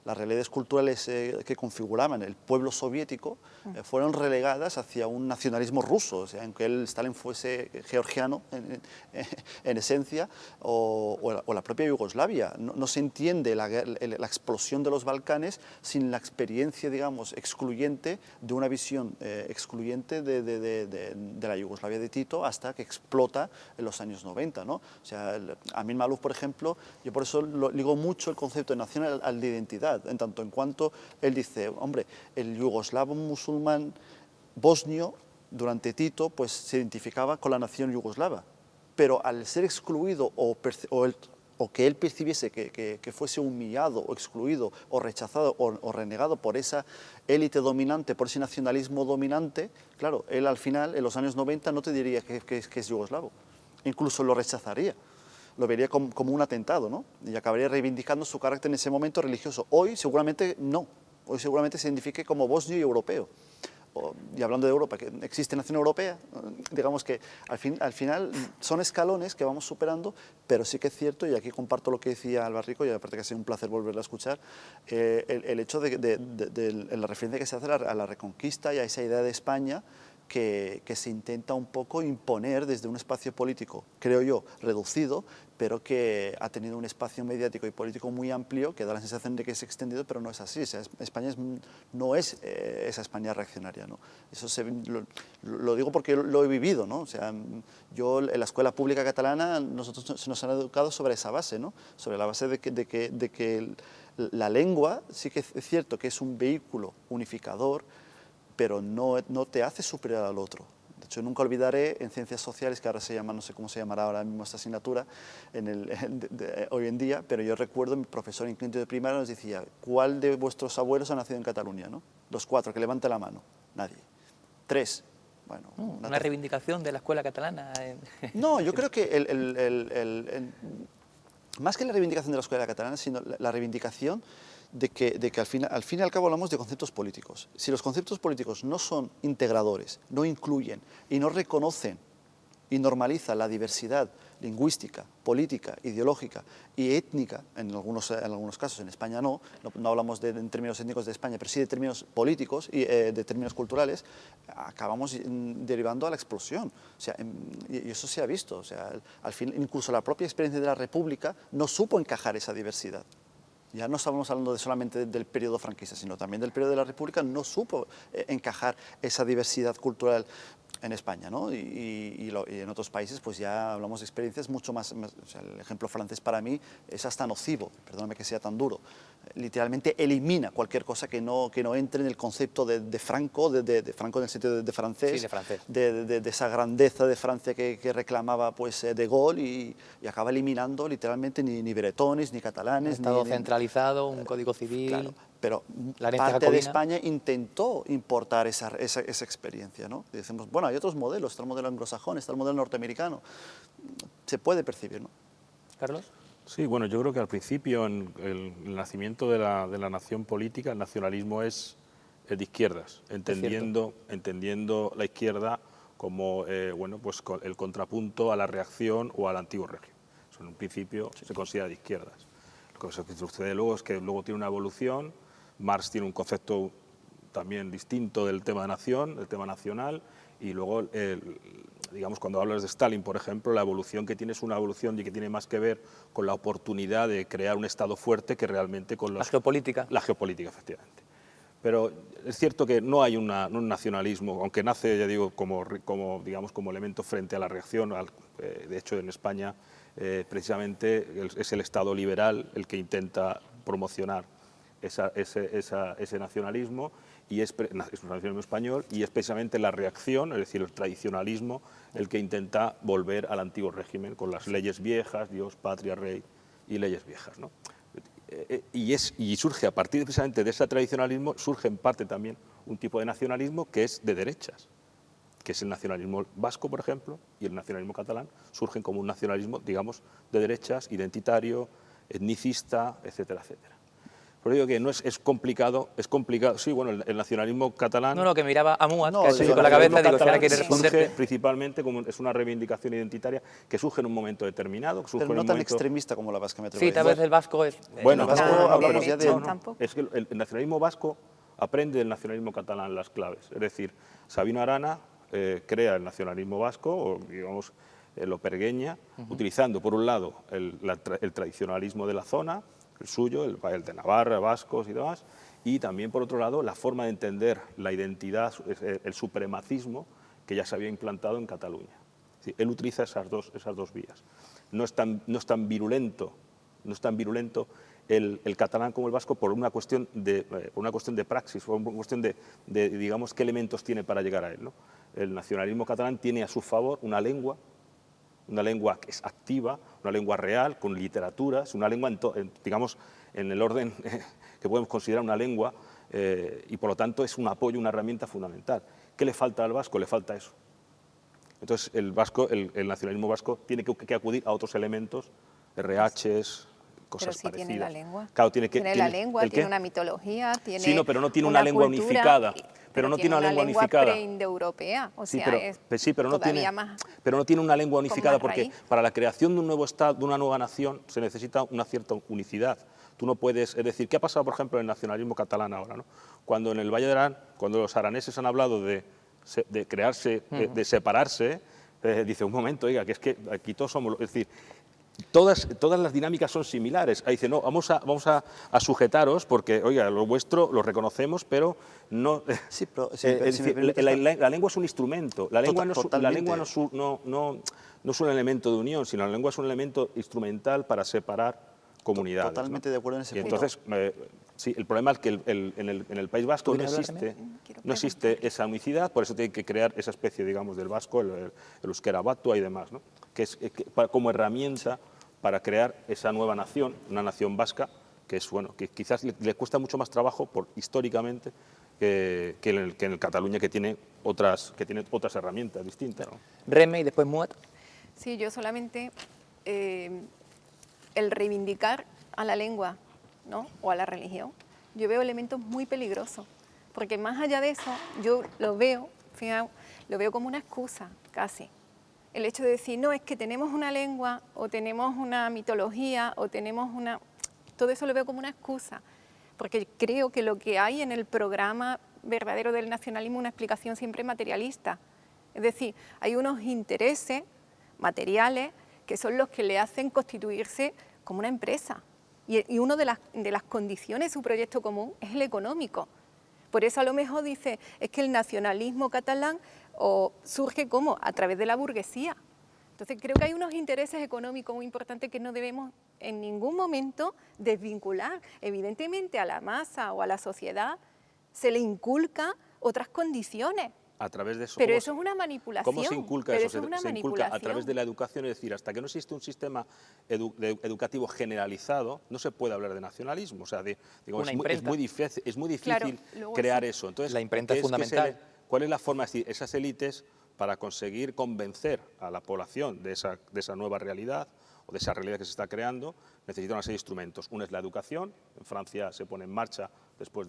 realidades culturales que configuraban el pueblo soviético fueron relegadas hacia un nacionalismo ruso, o sea, aunque Stalin fuese georgiano en esencia, o la propia Yugoslavia. No se entiende la explosión de los Balcanes sin la experiencia, digamos, excluyente de una visión excluyente de la Yugoslavia de Tito hasta que explota en los años 90, ¿no? O sea, Amin Maalouf, por ejemplo, yo por eso ligo mucho el concepto de nación al de identidad, en tanto en cuanto él dice, hombre, el yugoslavo musulmán bosnio durante Tito pues, se identificaba con la nación yugoslava, pero al ser excluido o que él percibiese que fuese humillado o excluido o rechazado o renegado por esa élite dominante, por ese nacionalismo dominante, claro, él al final, en los años 90, no te diría que es yugoslavo, incluso lo rechazaría, lo vería como un atentado, ¿no? Y acabaría reivindicando su carácter en ese momento religioso. Hoy seguramente no, hoy seguramente se identifique como bosnio y europeo. Y hablando de Europa, que existe nación europea, digamos que al final son escalones que vamos superando, pero sí que es cierto, y aquí comparto lo que decía Alba Rico, y aparte que ha sido un placer volverla a escuchar, el hecho de la referencia que se hace a la reconquista y a esa idea de España que se intenta un poco imponer desde un espacio político, creo yo, reducido, pero que ha tenido un espacio mediático y político muy amplio, que da la sensación de que es extendido, pero no es así. O sea, España no es esa España reaccionaria, ¿no? Eso lo digo porque lo he vivido, ¿no? O sea, yo en la escuela pública catalana nosotros se nos han educado sobre esa base, ¿no? Sobre la base de que la lengua sí que es cierto que es un vehículo unificador, pero no te hace superior al otro. De hecho, nunca olvidaré en Ciencias Sociales, que ahora se llama, no sé cómo se llamará ahora mismo esta asignatura, hoy en día, pero yo recuerdo mi profesor en quinto de primaria nos decía, ¿cuál de vuestros abuelos ha nacido en Cataluña? ¿No? Los 4, que levante la mano. Nadie. 3. Bueno, una reivindicación de la escuela catalana. No, yo creo que más que la reivindicación de la escuela catalana, sino la reivindicación de que al fin y al cabo hablamos de conceptos políticos. Si los conceptos políticos no son integradores, no incluyen y no reconocen y normalizan la diversidad lingüística, política, ideológica y étnica, en algunos casos, en España no hablamos en términos étnicos de España, pero sí de términos políticos y de términos culturales, acabamos derivando a la explosión. O sea, y eso se ha visto. O sea, al fin, incluso la propia experiencia de la República no supo encajar esa diversidad. Ya no estamos hablando solamente del periodo franquista, sino también del periodo de la República, no supo encajar esa diversidad cultural en España, ¿no? Y en otros países pues ya hablamos de experiencias mucho más, o sea, el ejemplo francés para mí es hasta nocivo, perdóname que sea tan duro, literalmente elimina cualquier cosa que no entre en el concepto de Franco, de Franco en el sentido de francés, sí, de francés, de esa grandeza de Francia que reclamaba pues de Gaulle y acaba eliminando literalmente ni bretones, ni catalanes. Un Estado centralizado, un código civil. Claro, pero parte de España intentó importar esa experiencia, ¿no? Y decimos, bueno, hay otros modelos, está el modelo anglosajón, está el modelo norteamericano, se puede percibir, ¿no? Carlos. Sí, bueno, yo creo que al principio, en el nacimiento de la nación política, el nacionalismo es de izquierdas, entendiendo la izquierda como bueno, pues el contrapunto a la reacción o al antiguo régimen. Eso en un principio se considera de izquierdas. Lo que sucede luego es que luego tiene una evolución. Marx tiene un concepto también distinto del tema de nación, del tema nacional, y luego, digamos, cuando hablas de Stalin, por ejemplo, la evolución que tiene es una evolución que tiene más que ver con la oportunidad de crear un Estado fuerte que realmente con la geopolítica. La geopolítica, efectivamente. Pero es cierto que no hay un nacionalismo, aunque nace, ya digo, como elemento frente a la reacción. De hecho, en España, precisamente, es el Estado liberal el que intenta promocionar ese nacionalismo, y es un nacionalismo español, y es precisamente la reacción, es decir, el tradicionalismo, el que intenta volver al antiguo régimen con las leyes viejas, Dios, patria, rey y leyes viejas, ¿no? Y surge a partir precisamente de ese tradicionalismo, surge en parte también un tipo de nacionalismo que es de derechas, que es el nacionalismo vasco, por ejemplo, y el nacionalismo catalán, surgen como un nacionalismo, digamos, de derechas, identitario, etnicista, etcétera, etcétera. Por ello que no es complicado, sí, bueno, el nacionalismo catalán... No, que miraba a Muas, no, que ha hecho con la cabeza, digo, si ahora quiere surge responderte. principalmente como es una reivindicación identitaria que surge en un momento determinado. Que surge pero no en un tan momento... extremista como la vasca, me atrevo Sí, a tal decir. vez el vasco es... Bueno, el vasco hablamos ya de... Tampoco. Es que el nacionalismo vasco aprende del nacionalismo catalán las claves. Es decir, Sabino Arana crea el nacionalismo vasco, o digamos, lo pergueña, utilizando por un lado el tradicionalismo de la zona, el suyo, el de Navarra, vascos y demás, y también por otro lado la forma de entender la identidad, el supremacismo que ya se había implantado en Cataluña. Es decir, él utiliza esas dos vías. No es tan virulento no es tan virulento el catalán como el vasco por una cuestión de praxis, por una cuestión de, digamos, qué elementos tiene para llegar a él, ¿no? El nacionalismo catalán tiene a su favor una lengua que es activa, una lengua real, con literaturas, una lengua, digamos, en el orden que podemos considerar una lengua, y por lo tanto es un apoyo, una herramienta fundamental. ¿Qué le falta al vasco? Le falta eso. Entonces el nacionalismo vasco tiene que acudir a otros elementos, RHs, cosas pero sí parecidas. tiene la lengua. Claro, tiene la lengua, tiene una mitología, tiene sí, no, pero no tiene una lengua cultura, unificada. Pero no tiene una lengua unificada. preindoeuropea, o Sí, sea, pero no tiene una lengua unificada porque raíz. para la creación de un nuevo Estado, de una nueva nación, se necesita una cierta unicidad. Tú no puedes, es decir, ¿qué ha pasado, por ejemplo, en el nacionalismo catalán ahora, ¿no? Cuando en el Valle de Arán, cuando los araneses han hablado de crearse, de separarse, dice, un momento, oiga, que es que aquí todos somos, es decir, todas las dinámicas son similares. Ahí dice, no, vamos a sujetaros porque, oiga, lo vuestro lo reconocemos, pero no... Sí, pero la lengua es un instrumento, la lengua no es un elemento de unión, sino la lengua es un elemento instrumental para separar comunidades. Totalmente ¿no? de acuerdo en ese y punto. Entonces, sí, el problema es que en el País Vasco no existe esa unicidad, por eso tiene que crear esa especie, digamos, del vasco, el euskera batua y demás, ¿no? Como herramienta para crear esa nueva nación, una nación vasca, que es bueno, que quizás le cuesta mucho más trabajo históricamente que en el Cataluña, que tiene otras herramientas distintas, ¿no? Reme y después Muat. Sí, yo solamente el reivindicar a la lengua, ¿no? O a la religión, yo veo elementos muy peligrosos, porque más allá de eso, yo lo veo como una excusa, casi. El hecho de decir, no, es que tenemos una lengua, o tenemos una mitología, o tenemos una... Todo eso lo veo como una excusa, porque creo que lo que hay en el programa verdadero del nacionalismo es una explicación siempre materialista. Es decir, hay unos intereses materiales que son los que le hacen constituirse como una empresa. Y una de las condiciones de su proyecto común es el económico. Por eso a lo mejor dice, es que el nacionalismo catalán surge ¿cómo? A través de la burguesía. Entonces creo que hay unos intereses económicos muy importantes que no debemos en ningún momento desvincular. Evidentemente a la masa o a la sociedad se le inculca otras condiciones. A través de eso, pero eso es una manipulación. ¿Cómo se inculca pero eso? Se inculca a través de la educación, es decir, hasta que no existe un sistema educativo generalizado, no se puede hablar de nacionalismo. O sea, digamos, es muy difícil claro, crear eso. Entonces, la imprenta es fundamental. ¿Cuál es la forma? Es decir, esas élites, para conseguir convencer a la población de esa nueva realidad, o de esa realidad que se está creando, necesitan una serie de instrumentos. Uno es la educación. En Francia se pone en marcha después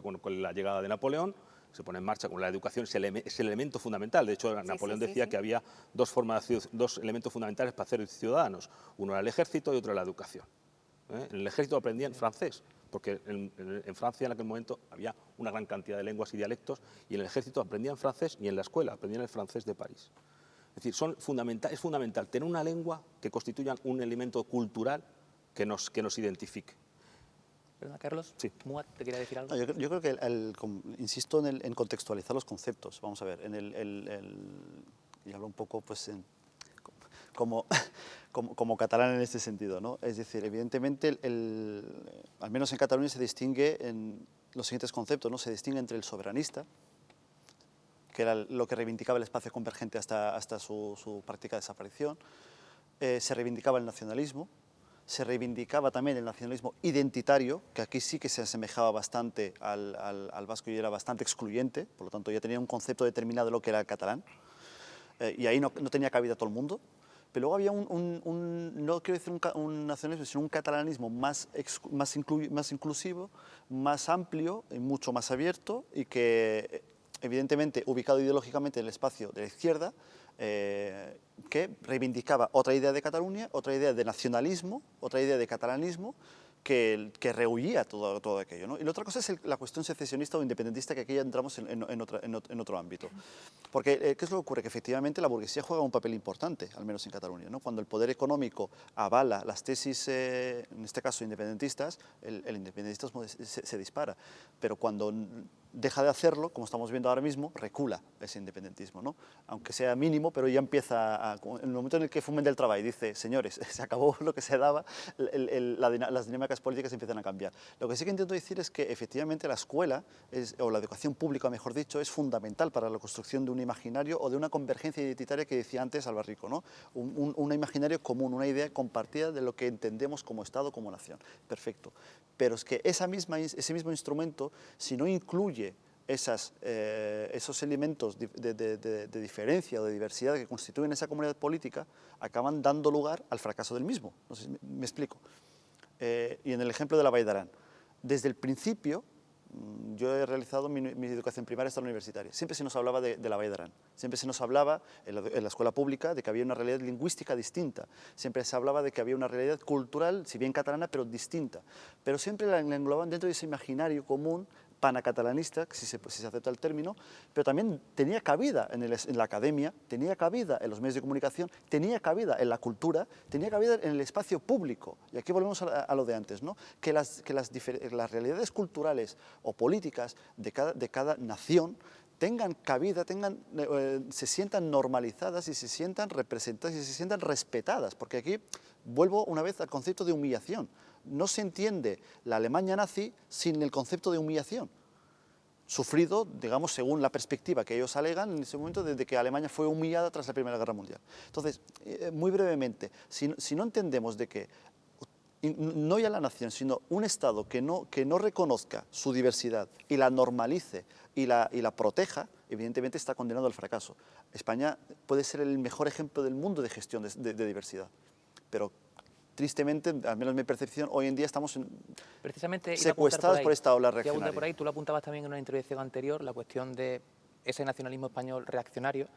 con la llegada de Napoleón. Se pone en marcha con la educación, es el elemento fundamental. De hecho, Napoleón decía que había dos elementos fundamentales para hacer ciudadanos. Uno era el ejército y otro era la educación. En el ejército aprendían francés, porque en Francia en aquel momento había una gran cantidad de lenguas y dialectos, y en el ejército aprendían francés y en la escuela aprendían el francés de París. Es decir, es fundamental tener una lengua que constituya un elemento cultural que nos identifique. ¿Perdona, Carlos? Sí. Muat, ¿te quería decir algo? No, yo creo que, insisto en contextualizar los conceptos. Vamos a ver, y hablo un poco pues, como catalán en este sentido, ¿no? Es decir, evidentemente, al menos en Cataluña se distingue en los siguientes conceptos, ¿no? Se distingue entre el soberanista, que era lo que reivindicaba el espacio convergente hasta su práctica desaparición, se reivindicaba el nacionalismo, se reivindicaba también el nacionalismo identitario, que aquí sí que se asemejaba bastante al vasco y era bastante excluyente, por lo tanto ya tenía un concepto determinado de lo que era el catalán, y ahí no tenía cabida todo el mundo. Pero luego había no quiero decir un nacionalismo, sino un catalanismo más inclusivo, más amplio, y mucho más abierto, y que evidentemente ubicado ideológicamente en el espacio de la izquierda, que reivindicaba otra idea de Cataluña, otra idea de nacionalismo, otra idea de catalanismo, que rehuía todo aquello, ¿no? Y la otra cosa es la cuestión secesionista o independentista, que aquí ya entramos en otro ámbito. Porque, ¿qué es lo que ocurre? Que efectivamente la burguesía juega un papel importante, al menos en Cataluña, ¿no? Cuando el poder económico avala las tesis, en este caso independentistas, el independentismo se dispara. Pero cuando deja de hacerlo, como estamos viendo ahora mismo, recula ese independentismo, ¿no? Aunque sea mínimo, pero ya empieza, en el momento en el que Foment del Treball dice, señores, se acabó lo que se daba, las dinámicas políticas empiezan a cambiar. Lo que sí que intento decir es que efectivamente la escuela, o la educación pública, mejor dicho, es fundamental para la construcción de un imaginario o de una convergencia identitaria que decía antes Albarrico, ¿no? Un imaginario común, una idea compartida de lo que entendemos como Estado, como nación. Perfecto. Pero es que ese mismo instrumento, si no incluye esos elementos de diferencia o de diversidad que constituyen esa comunidad política, acaban dando lugar al fracaso del mismo. No sé si me explico. Y en el ejemplo de la Vall d'Aran, desde el principio, yo he realizado mi educación primaria hasta la universitaria. Siempre se nos hablaba de la Vall d'Aran. Siempre se nos hablaba en la escuela pública de que había una realidad lingüística distinta. Siempre se hablaba de que había una realidad cultural, si bien catalana, pero distinta. Pero siempre la englobaban dentro de ese imaginario común panacatalanista, si se acepta el término, pero también tenía cabida en la academia, tenía cabida en los medios de comunicación, tenía cabida en la cultura, tenía cabida en el espacio público. Y aquí volvemos a lo de antes, ¿no? Que las realidades culturales o políticas de cada nación tengan cabida, se sientan normalizadas y se sientan representadas y se sientan respetadas, porque aquí vuelvo una vez al concepto de humillación. No se entiende la Alemania nazi sin el concepto de humillación, sufrido, digamos, según la perspectiva que ellos alegan en ese momento, desde que Alemania fue humillada tras la Primera Guerra Mundial. Entonces, muy brevemente, si no entendemos de que no ya la nación, sino un Estado que no reconozca su diversidad y la normalice y la proteja, evidentemente está condenado al fracaso. España puede ser el mejor ejemplo del mundo de gestión de diversidad, pero tristemente, al menos mi percepción, hoy en día estamos precisamente secuestrados por esta ola reaccionaria. reaccionaria. Por ahí, tú lo apuntabas también en una intervención anterior, la cuestión de ese nacionalismo español reaccionario.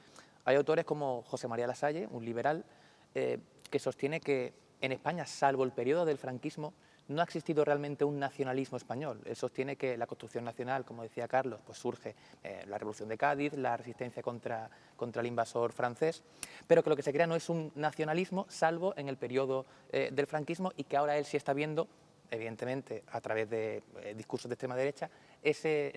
Hay autores como José María Lasalle, un liberal, que sostiene que en España, salvo el periodo del franquismo, no ha existido realmente un nacionalismo español. Él sostiene que la construcción nacional, como decía Carlos, pues surge la Revolución de Cádiz, la resistencia contra el invasor francés, pero que lo que se crea no es un nacionalismo, salvo en el periodo del franquismo, y que ahora él sí está viendo, evidentemente, a través de discursos de extrema derecha, ese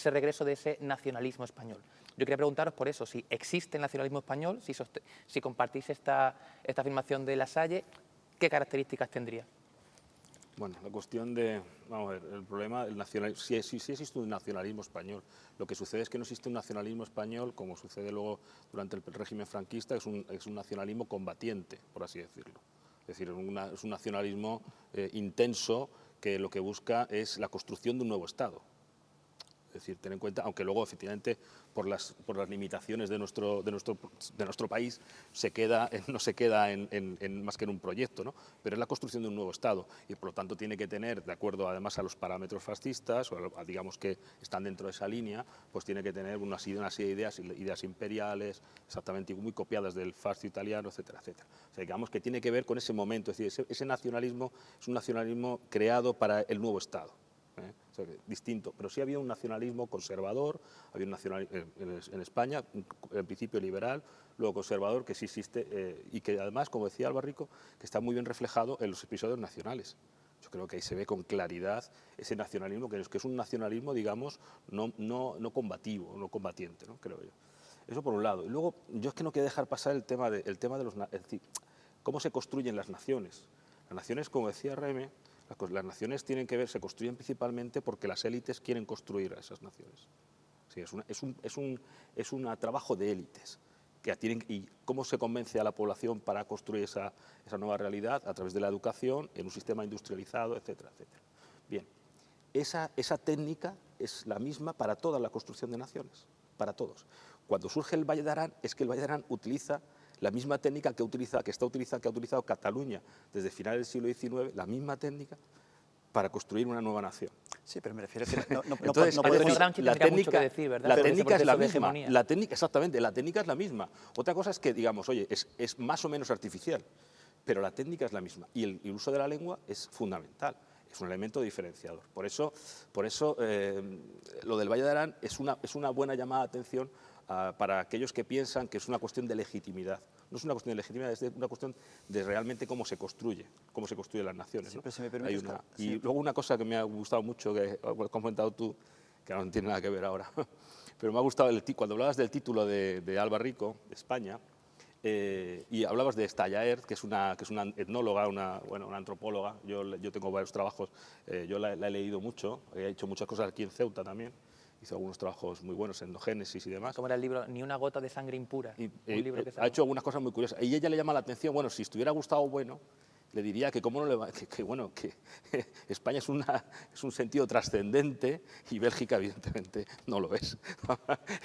regreso de ese nacionalismo español. Yo quería preguntaros por eso, si existe el nacionalismo español, si compartís esta afirmación de Lasalle, ¿qué características tendría? Bueno, la cuestión de, vamos a ver, el problema del nacionalismo, si existe un nacionalismo español, lo que sucede es que no existe un nacionalismo español, como sucede luego durante el régimen franquista, es un nacionalismo combatiente, por así decirlo. Es decir, es un nacionalismo intenso que lo que busca es la construcción de un nuevo Estado. Es decir, ten en cuenta, aunque luego efectivamente por las limitaciones de nuestro país no se queda en más que en un proyecto, ¿no? Pero es la construcción de un nuevo Estado y por lo tanto tiene que tener, de acuerdo además a los parámetros fascistas, o digamos que están dentro de esa línea, pues tiene que tener una serie de ideas imperiales, exactamente muy copiadas del fascio italiano, etcétera, etcétera. O sea, digamos que tiene que ver con ese momento, es decir, ese nacionalismo es un nacionalismo creado para el nuevo Estado. O sea, distinto, pero sí había un nacionalismo conservador, había un nacionalismo en España, en principio liberal, luego conservador, que sí existe y que además, como decía Albarrico, que está muy bien reflejado en los episodios nacionales. Yo creo que ahí se ve con claridad ese nacionalismo, que es un nacionalismo, digamos, no combativo, no combatiente, ¿no? Creo yo. Eso por un lado. Y luego, yo es que no quiero dejar pasar el tema de los... Es decir, cómo se construyen las naciones. Las naciones, como decía Reme, las naciones se construyen principalmente porque las élites quieren construir a esas naciones. Sí, es un trabajo de élites. ¿Y cómo se convence a la población para construir esa nueva realidad? A través de la educación, en un sistema industrializado, etcétera, etcétera. Bien, esa técnica es la misma para toda la construcción de naciones, para todos. Cuando surge el Valle d'Aran, es que el Valle d'Aran utiliza la misma técnica que ha utilizado Cataluña desde finales del siglo XIX, la misma técnica para construir una nueva nación. Sí, pero me refiero a que Entonces, la técnica es la misma. Exactamente, la técnica es la misma. Otra cosa es que, digamos, oye, es más o menos artificial, pero la técnica es la misma. Y el uso de la lengua es fundamental. Es un elemento diferenciador. Por eso lo del Valle d'Aran es una buena llamada de atención para aquellos que piensan que es una cuestión de legitimidad. No es una cuestión de legitimidad, es una cuestión de realmente cómo se construyen las naciones, Sí, ¿no? pero si me permites, Y luego una cosa que me ha gustado mucho, que has comentado tú, que no tiene nada que ver ahora, pero me ha gustado cuando hablabas del título de Alba Rico, de España, y hablabas de Stallaert, que es una etnóloga, una antropóloga. Yo tengo varios trabajos, yo la he leído mucho, he hecho muchas cosas aquí en Ceuta también, hizo algunos trabajos muy buenos, endogénesis y demás. Como era el libro Ni una gota de sangre impura, un libro que Ha hecho algunas cosas muy curiosas. Y ella le llama la atención, bueno, si estuviera Gustavo Bueno, le diría que cómo no le va, que España es un sentido trascendente y Bélgica evidentemente no lo es.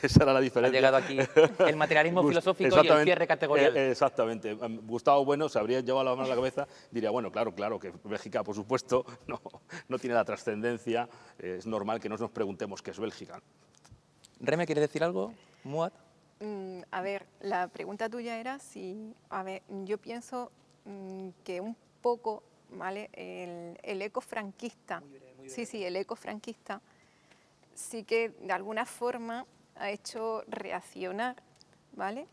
Esa era la ha diferencia. llegado aquí el materialismo filosófico y el cierre categorial. Exactamente. Gustavo Bueno se habría llevado la mano a la cabeza, diría, bueno, claro, que Bélgica, por supuesto, no tiene la trascendencia, es normal que no nos preguntemos qué es Bélgica. Reme, ¿quieres decir algo? Muad. A ver, la pregunta tuya era si, a ver, yo pienso que un poco, ¿vale? El eco franquista, el eco franquista, sí que de alguna forma ha hecho reaccionar, ¿vale?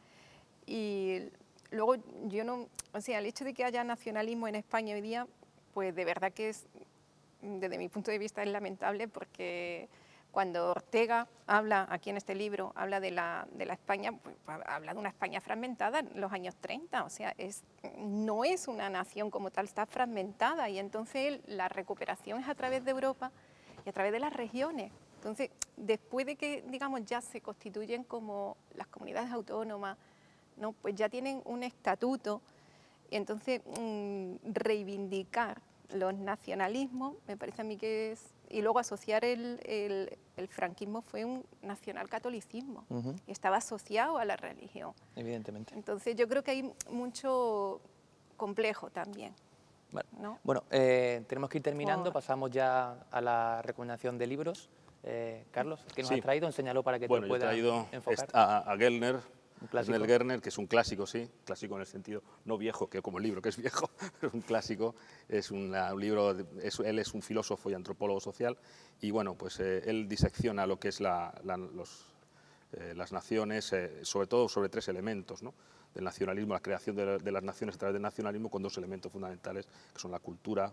Y luego yo no, o sea, el hecho de que haya nacionalismo en España hoy día, pues de verdad que es, desde mi punto de vista, es lamentable porque cuando Ortega habla, aquí en este libro, habla de la España, pues, habla de una España fragmentada en los años 30, o sea, no es una nación como tal, está fragmentada y entonces la recuperación es a través de Europa y a través de las regiones. Entonces, después de que, digamos, ya se constituyen como las comunidades autónomas, ¿no? Pues ya tienen un estatuto y entonces reivindicar los nacionalismos, me parece a mí que es... Y luego asociar el franquismo fue un nacionalcatolicismo, y estaba asociado a la religión. Evidentemente. Entonces yo creo que hay mucho complejo también. Vale. ¿No? Bueno, tenemos que ir terminando, pasamos ya a la recomendación de libros. Carlos, ¿qué nos has traído? Enséñalo para que te lo pueda enfocar. enfocar. Yo he traído a Gellner, Clásico. Gellner, que es un clásico, sí, clásico en el sentido no viejo, que como el libro que es viejo, es un clásico, es un libro, él es un filósofo y antropólogo social y bueno, pues él disecciona lo que es las naciones, sobre todo sobre tres elementos, ¿no? Del nacionalismo, la creación de las naciones a través del nacionalismo con dos elementos fundamentales que son la cultura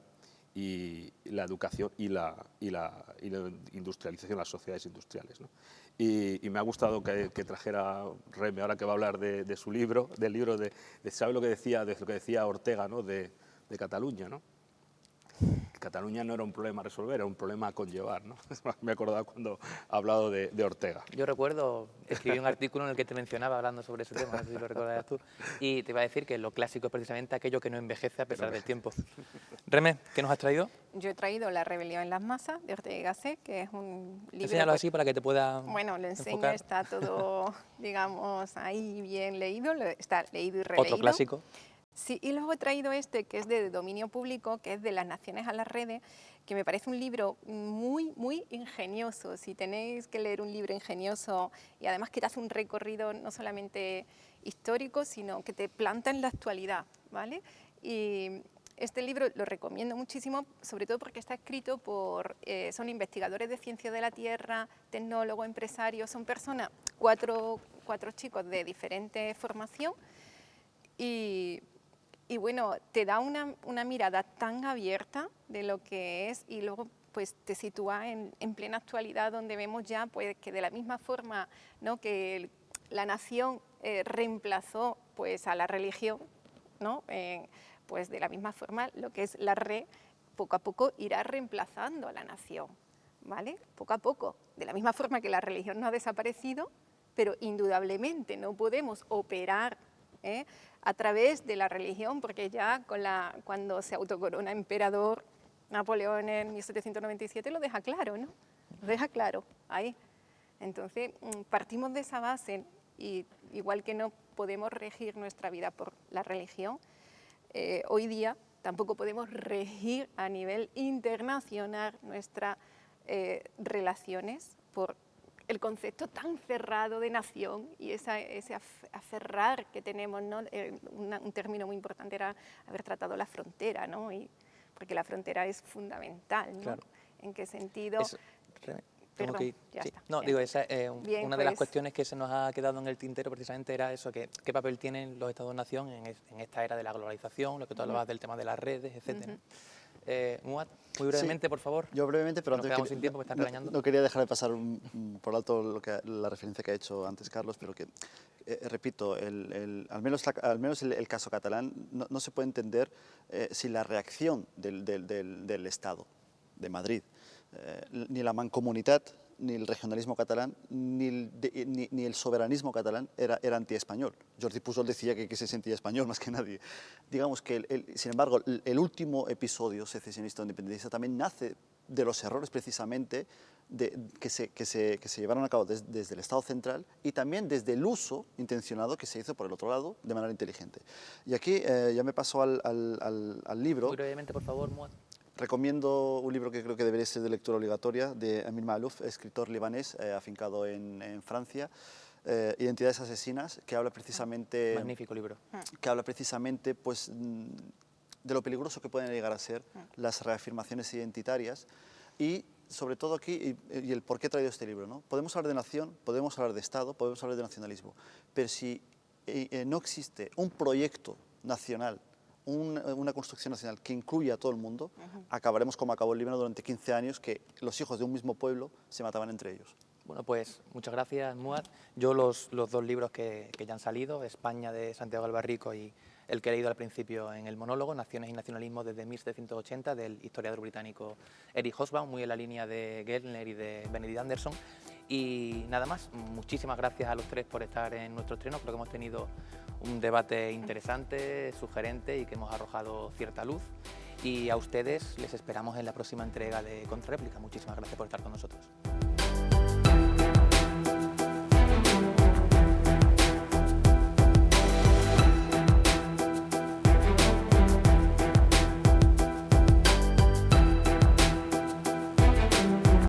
y la educación y la industrialización, las sociedades industriales, ¿no? Y me ha gustado que trajera Reme, ahora que va a hablar de su libro, ¿sabe lo que decía Ortega, ¿no? de Cataluña, ¿no? Cataluña no era un problema a resolver, era un problema a conllevar, ¿no? Me he acordado cuando ha hablado de Ortega. Yo recuerdo, escribí un artículo en el que te mencionaba hablando sobre ese tema, no sé si lo recordarás tú, y te iba a decir que lo clásico es precisamente aquello que no envejece a pesar del tiempo. Reme, ¿qué nos has traído? Yo he traído La rebelión en las masas, de Ortega y Gasset, que es un libro... Enséñalo así para que te pueda Bueno, lo enseño, enfocar. está todo, digamos, ahí bien leído, está leído y releído. Otro clásico. Sí, y luego he traído este, que es de dominio público, que es de las naciones a las redes, que me parece un libro muy, muy ingenioso. Si tenéis que leer un libro ingenioso y además que te hace un recorrido no solamente histórico, sino que te planta en la actualidad, ¿vale? Y este libro lo recomiendo muchísimo, sobre todo porque está escrito por, son investigadores de ciencia de la Tierra, tecnólogos, empresarios, son personas, cuatro chicos de diferente formación, y bueno, te da una mirada tan abierta de lo que es y luego pues te sitúa en plena actualidad donde vemos ya pues que de la misma forma, ¿no? que la nación reemplazó pues a la religión, ¿no? Pues de la misma forma lo que es la red poco a poco irá reemplazando a la nación, ¿vale? Poco a poco, de la misma forma que la religión no ha desaparecido, pero indudablemente no podemos operar a través de la religión, porque ya cuando se autocorona emperador Napoleón en 1797 lo deja claro, ¿no? Lo deja claro, ahí. Entonces, partimos de esa base, y igual que no podemos regir nuestra vida por la religión, hoy día tampoco podemos regir a nivel internacional nuestras relaciones por el concepto tan cerrado de nación y ese aferrar que tenemos, ¿no? Un término muy importante era haber tratado la frontera, ¿no? Porque la frontera es fundamental, ¿no? Claro. ¿En qué sentido? tengo Perdón, que ir. ya Sí. está. No, Bien. digo, esa, Bien, una de las pues- cuestiones que se nos ha quedado en el tintero precisamente era eso, que qué papel tienen los Estados-nación en esta era de la globalización, lo que tú hablabas del tema de las redes, etcétera. Muad, muy brevemente, Sí, por favor. yo brevemente, pero Nos antes quedamos sin tiempo, me están regañando. no quería dejar de pasar por alto la referencia que ha hecho antes Carlos, pero que, repito, al menos el caso catalán no se puede entender sin la reacción del Estado de Madrid. Ni la mancomunitat, ni el regionalismo catalán, ni el soberanismo catalán era anti-español. Jordi Pujol decía que se sentía español más que nadie. Digamos que, sin embargo, el último episodio secesionista o independentista también nace de los errores precisamente que se llevaron a cabo desde el Estado central y también desde el uso intencionado que se hizo por el otro lado de manera inteligente. Y aquí ya me paso al libro. Muy brevemente, por favor, Muad. Recomiendo un libro que creo que debería ser de lectura obligatoria, de Amin Maalouf, escritor libanés, afincado en Francia, Identidades asesinas, que habla precisamente... Magnífico libro. Que habla precisamente pues, de lo peligroso que pueden llegar a ser las reafirmaciones identitarias y, sobre todo aquí, y el por qué he traído este libro, ¿no? Podemos hablar de nación, podemos hablar de Estado, podemos hablar de nacionalismo, pero si no existe un proyecto nacional, una construcción nacional que incluya a todo el mundo, acabaremos como acabó el Líbano durante 15 años, que los hijos de un mismo pueblo se mataban entre ellos. Bueno, pues muchas gracias, Muad. Yo los dos libros que ya han salido, España de Santiago Albarrico y el que he leído al principio en el monólogo, Naciones y Nacionalismo desde 1780, del historiador británico Eric Hobsbawm, muy en la línea de Gellner y de Benedict Anderson. Y nada más, muchísimas gracias a los tres por estar en nuestro estreno. Creo que hemos tenido un debate interesante, sugerente y que hemos arrojado cierta luz. Y a ustedes les esperamos en la próxima entrega de Contrarréplica. Muchísimas gracias por estar con nosotros.